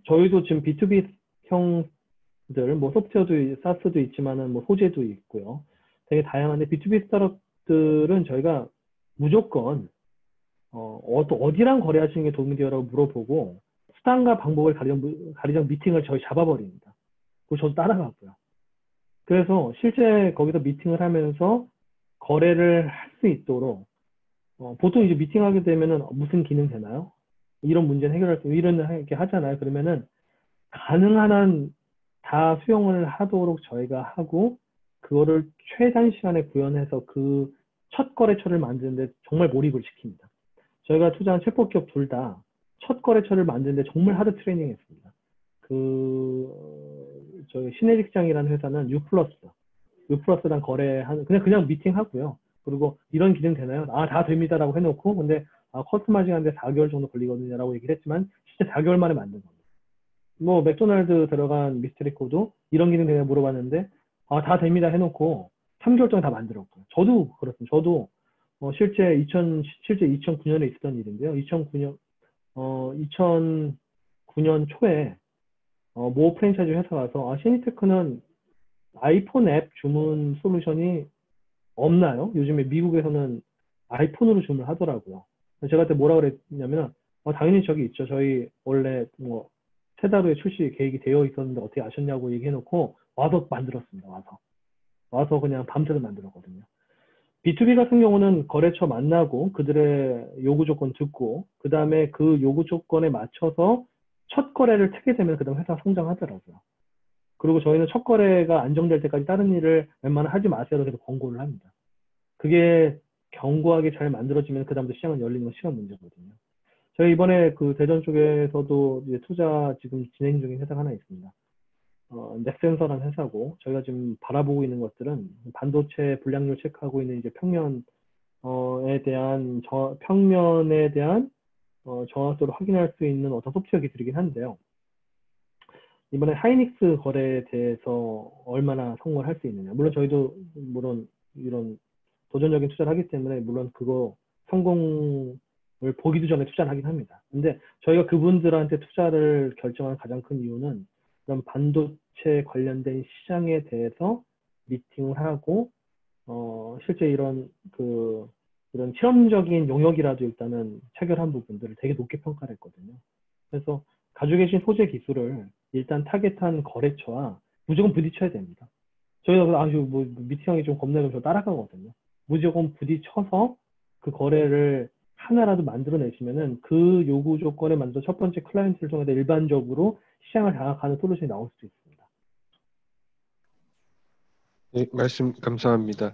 저희도 지금 B2B 형들, 뭐 소프트웨어도, 사스도 있지만은 뭐 소재도 있고요. 되게 다양한데 B2B 스타트업들은 저희가 무조건 어디랑 거래하시는 게 도움이 되요라고 물어보고 수단과 방법을 가리정 미팅을 저희 잡아버립니다. 그리고 저도 따라가고요. 그래서 실제 거기서 미팅을 하면서 거래를 할 수 있도록 보통 이제 미팅하게 되면은 무슨 기능 되나요? 이런 문제는 해결할 수 이렇게 하잖아요. 그러면은 가능한 한 다 수용을 하도록 저희가 하고 그거를 최단 시간에 구현해서 그 첫 거래처를 만드는데 정말 몰입을 시킵니다. 저희가 투자한 챗봇 둘 다 첫 거래처를 만드는데 정말 하드 트레이닝 했습니다. 저희 시네직장이라는 회사는 U+랑 거래하는 그냥 미팅하고요. 그리고 이런 기능 되나요? 다 됩니다라고 해놓고 근데 커스터마이징 하는데 4개월 정도 걸리거든요라고 얘기를 했지만 진짜 4개월 만에 만든 겁니다. 뭐 맥도날드 들어간 미스테리 코드 이런 기능 되냐 물어봤는데 다 됩니다 해놓고 3개월 동안 다 만들었고요. 저도 그렇습니다. 저도 실제 2009년에 있었던 일인데요. 2009년 초에 모 프랜차이즈 회사 가서 시니테크는 아이폰 앱 주문 솔루션이 없나요? 요즘에 미국에서는 아이폰으로 주문을 하더라고요. 제가 그때 뭐라 그랬냐면 당연히 저기 있죠. 저희 원래 뭐 3달 후에 출시 계획이 되어 있었는데 어떻게 아셨냐고 얘기해놓고 와서 만들었습니다. 와서 그냥 밤새도 만들었거든요. B2B 같은 경우는 거래처 만나고 그들의 요구 조건 듣고 그 다음에 그 요구 조건에 맞춰서 첫 거래를 트게 되면 그 다음 회사 성장하더라고요. 그리고 저희는 첫 거래가 안정될 때까지 다른 일을 웬만하면 하지 마세요. 계속 권고를 합니다. 그게 견고하게 잘 만들어지면 그 다음부터 시장은 열리는 건 시간 문제거든요. 저희 이번에 그 대전 쪽에서도 이제 투자 지금 진행 중인 회사가 하나 있습니다. 넥센서라는 회사고 저희가 지금 바라보고 있는 것들은 반도체 불량률 체크하고 있는 이제 평면에 대한 정확도를 확인할 수 있는 어떤 소프트웨어 기술이긴 한데요. 이번에 하이닉스 거래에 대해서 얼마나 성공을 할 수 있느냐. 물론 저희도 이런 도전적인 투자를 하기 때문에 물론 그거 성공을 보기도 전에 투자를 하긴 합니다. 근데 저희가 그분들한테 투자를 결정한 가장 큰 이유는 그런 반도체 관련된 시장에 대해서 미팅을 하고 실제 이런 실험적인 용역이라도 일단은 체결한 부분들을 되게 높게 평가를 했거든요. 그래서 가지고 계신 소재 기술을 일단 타겟한 거래처와 무조건 부딪혀야 됩니다. 저희가 아주 미팅하기 좀 겁나서 저 따라가거든요. 무조건 부딪혀서 그 거래를 하나라도 만들어내시면은 그 요구 조건에 맞춰서 첫 번째 클라이언트를 통해서 일반적으로 시장을 장악하는 솔루션이 나올 수도 있습니다. 네, 말씀 감사합니다.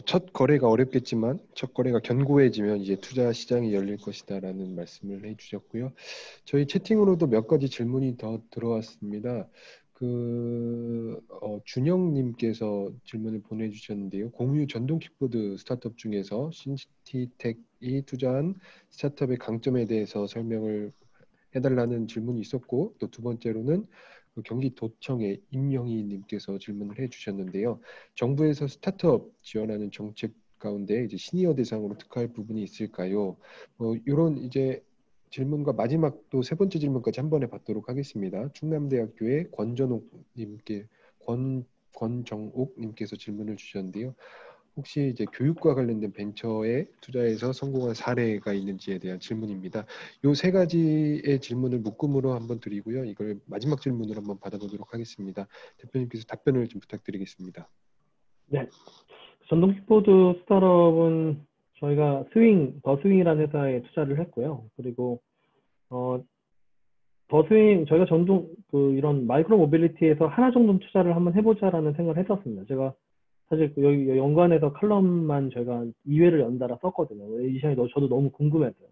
첫 거래가 어렵겠지만 첫 거래가 견고해지면 이제 투자 시장이 열릴 것이다라는 말씀을 해주셨고요. 저희 채팅으로도 몇 가지 질문이 더 들어왔습니다. 준영님께서 질문을 보내주셨는데요. 공유 전동 킥보드 스타트업 중에서 신시티텍이 투자한 스타트업의 강점에 대해서 설명을 해달라는 질문이 있었고, 또 두 번째로는 경기도청의 임영희님께서 질문을 해주셨는데요. 정부에서 스타트업 지원하는 정책 가운데 이제 시니어 대상으로 특화할 부분이 있을까요? 이런 이제 질문과 마지막 또 세 번째 질문까지 한 번에 받도록 하겠습니다. 충남대학교의 권정옥님께서 질문을 주셨는데요. 혹시 이제 교육과 관련된 벤처에 투자해서 성공한 사례가 있는지에 대한 질문입니다. 이 세 가지의 질문을 묶음으로 한번 드리고요. 이걸 마지막 질문으로 한번 받아보도록 하겠습니다. 대표님께서 답변을 좀 부탁드리겠습니다. 네. 전동 킥보드 스타트업은 저희가 더 스윙이라는 회사에 투자를 했고요. 그리고 더 스윙, 저희가 이런 마이크로 모빌리티에서 하나 정도는 투자를 한번 해보자라는 생각을 했었습니다. 제가 사실 여기 연관에서 칼럼만 저희가 2회를 연달아 썼거든요. 이 시간에 저도 너무 궁금해서요.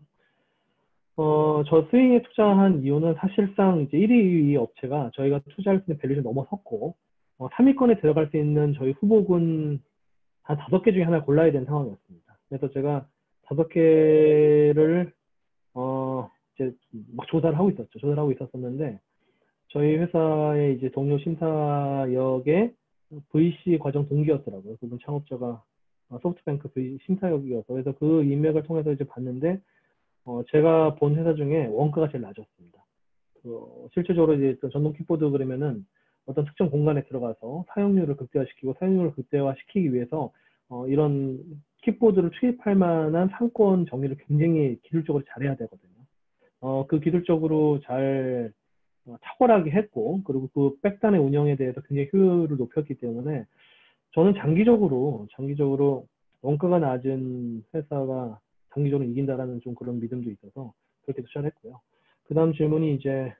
저 스윙에 투자한 이유는 사실상 이제 1위, 2위 업체가 저희가 투자할 수 있는 밸류를 넘어섰고, 3위권에 들어갈 수 있는 저희 후보군 한 5개 중에 하나 골라야 되는 상황이었습니다. 그래서 제가 5개를, 이제 막 조사를 하고 있었죠. 조사를 하고 있었었는데, 저희 회사의 이제 동료 심사역의 VC 과정 동기였더라고요. 그분 창업자가 소프트뱅크 심사역이어서. 그래서 그 인맥을 통해서 이제 봤는데, 제가 본 회사 중에 원가가 제일 낮았습니다. 실질적으로 이제 전동 킥보드 그러면은 어떤 특정 공간에 들어가서 사용률을 극대화시키고 사용률을 극대화시키기 위해서 이런 킥보드를 투입할 만한 상권 정의를 굉장히 기술적으로 잘해야 되거든요. 그 기술적으로 잘 탁월하게 했고, 그리고 그 백단의 운영에 대해서 굉장히 효율을 높였기 때문에 저는 장기적으로 원가가 낮은 회사가 장기적으로 이긴다라는 좀 그런 믿음도 있어서 그렇게 투자를 했고요. 그 다음 질문이 이제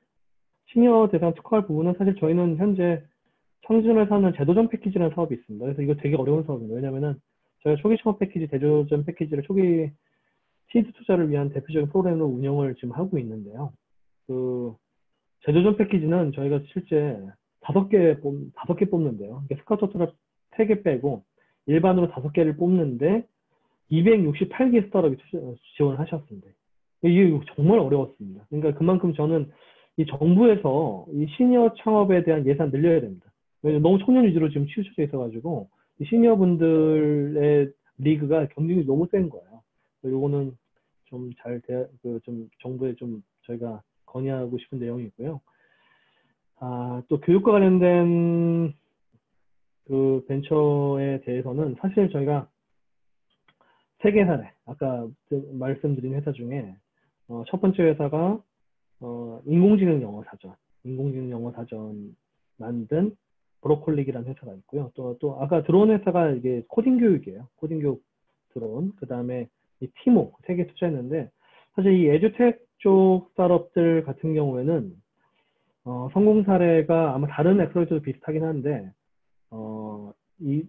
시니어 대상 특화할 부분은 사실 저희는 현재 청진회사는 제도전 패키지라는 사업이 있습니다. 그래서 이거 되게 어려운 사업입니다. 왜냐면은 저희가 초기 창업 패키지, 제도전 패키지를 초기 시드 투자를 위한 대표적인 프로그램으로 운영을 지금 하고 있는데요. 그 제도전 패키지는 저희가 실제 5개 뽑는데요. 스카우트 트랩 3개 빼고 일반으로 5개를 뽑는데 268개 스타트업이 지원을 하셨습니다. 이게 정말 어려웠습니다. 그러니까 그만큼 저는 이 정부에서 이 시니어 창업에 대한 예산 늘려야 됩니다. 왜냐면 너무 청년 위주로 지금 치우쳐져 있어가지고 이 시니어 분들의 리그가 경쟁이 너무 센 거예요. 요거는 좀 좀 정부에 좀 저희가 건의하고 싶은 내용이 있고요. 또 교육과 관련된 그 벤처에 대해서는 사실 저희가 3개 사례, 아까 말씀드린 회사 중에 첫 번째 회사가 인공지능 영어 사전 만든 브로콜릭이라는 회사가 있고요. 또 아까 들어온 회사가 이게 코딩 교육이에요. 코딩 교육 들어온. 그 다음에 이 티모 3개 투자했는데 사실 이 에듀텍 쪽 스타트업들 같은 경우에는 성공 사례가 아마 다른 엑셀러레이터도 비슷하긴 한데 이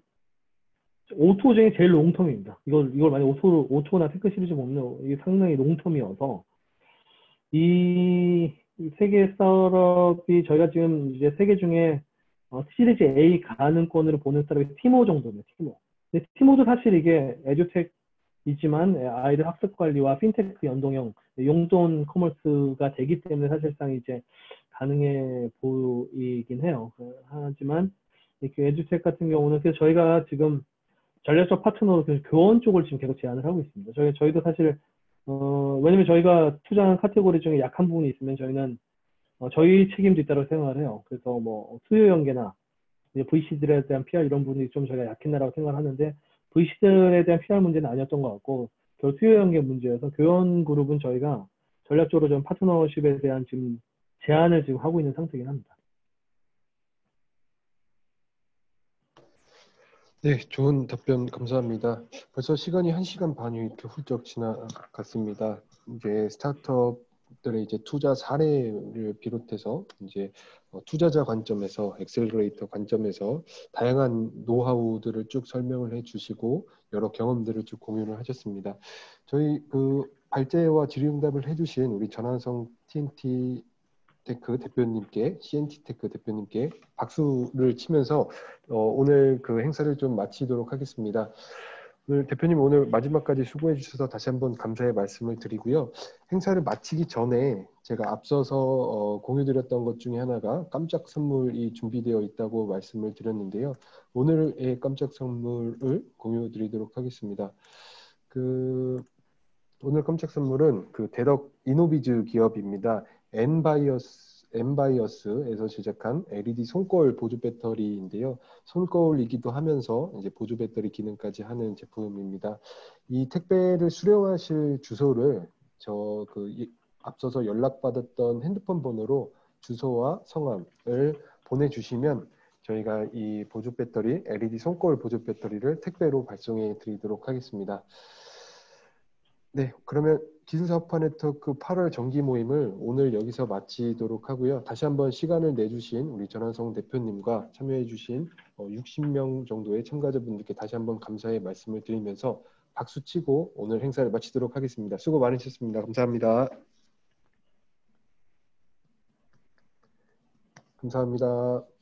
오토 중에 제일 롱텀입니다. 이걸 만약 오토나 테크 시리즈 보면 이게 상당히 롱텀이어서 이 3개 스타트업이 저희가 지금 이제 3개 중에 시리즈 A 가능권으로 보는 스타트업이 티모 정도입니다. 티모. 근데 티모도 사실 이게 에듀텍이지만 아이들 학습 관리와 핀테크 연동형 용돈 커머스가 되기 때문에 사실상 이제 가능해 보이긴 해요. 하지만 이렇게 에듀텍 같은 경우는 그래서 저희가 지금 전략적 파트너로 교원 쪽을 지금 계속 제안을 하고 있습니다. 저희도 사실 왜냐면 저희가 투자한 카테고리 중에 약한 부분이 있으면 저희는 저희 책임도 있다고 생각을 해요. 그래서 뭐 수요 연계나 VC들에 대한 PR 이런 부분이 좀 저희가 약했나라고 생각을 하는데 VC들에 대한 PR 문제는 아니었던 것 같고 결국 수요 연계 문제여서 교원 그룹은 저희가 전략적으로 좀 파트너십에 대한 지금 제안을 지금 하고 있는 상태이긴 합니다. 네, 좋은 답변 감사합니다. 벌써 시간이 1시간 반이 이렇게 훌쩍 지나갔습니다. 이제 스타트업 기업들의 이제 투자 사례를 비롯해서 이제 투자자 관점에서 엑셀러레이터 관점에서 다양한 노하우들을 쭉 설명을 해주시고 여러 경험들을 쭉 공유를 하셨습니다. 저희 그 발제와 질의응답을 해주신 우리 전한성 TNT 테크 대표님께, CNT 테크 대표님께 박수를 치면서 오늘 그 행사를 좀 마치도록 하겠습니다. 오늘 대표님 오늘 마지막까지 수고해 주셔서 다시 한번 감사의 말씀을 드리고요. 행사를 마치기 전에 제가 앞서서 공유드렸던 것 중에 하나가 깜짝 선물이 준비되어 있다고 말씀을 드렸는데요. 오늘의 깜짝 선물을 공유드리도록 하겠습니다. 오늘 깜짝 선물은 그 대덕 이노비즈 기업입니다. 엔바이어스에서 제작한 LED 손거울 보조 배터리인데요. 손거울이기도 하면서 이제 보조 배터리 기능까지 하는 제품입니다. 이 택배를 수령하실 주소를 앞서서 연락받았던 핸드폰 번호로 주소와 성함을 보내주시면 저희가 이 보조 배터리, LED 손거울 보조 배터리를 택배로 발송해 드리도록 하겠습니다. 네, 그러면 기술사업화 네트워크 8월 정기 모임을 오늘 여기서 마치도록 하고요. 다시 한번 시간을 내주신 우리 전한성 대표님과 참여해주신 60명 정도의 참가자분들께 다시 한번 감사의 말씀을 드리면서 박수치고 오늘 행사를 마치도록 하겠습니다. 수고 많으셨습니다. 감사합니다. 감사합니다.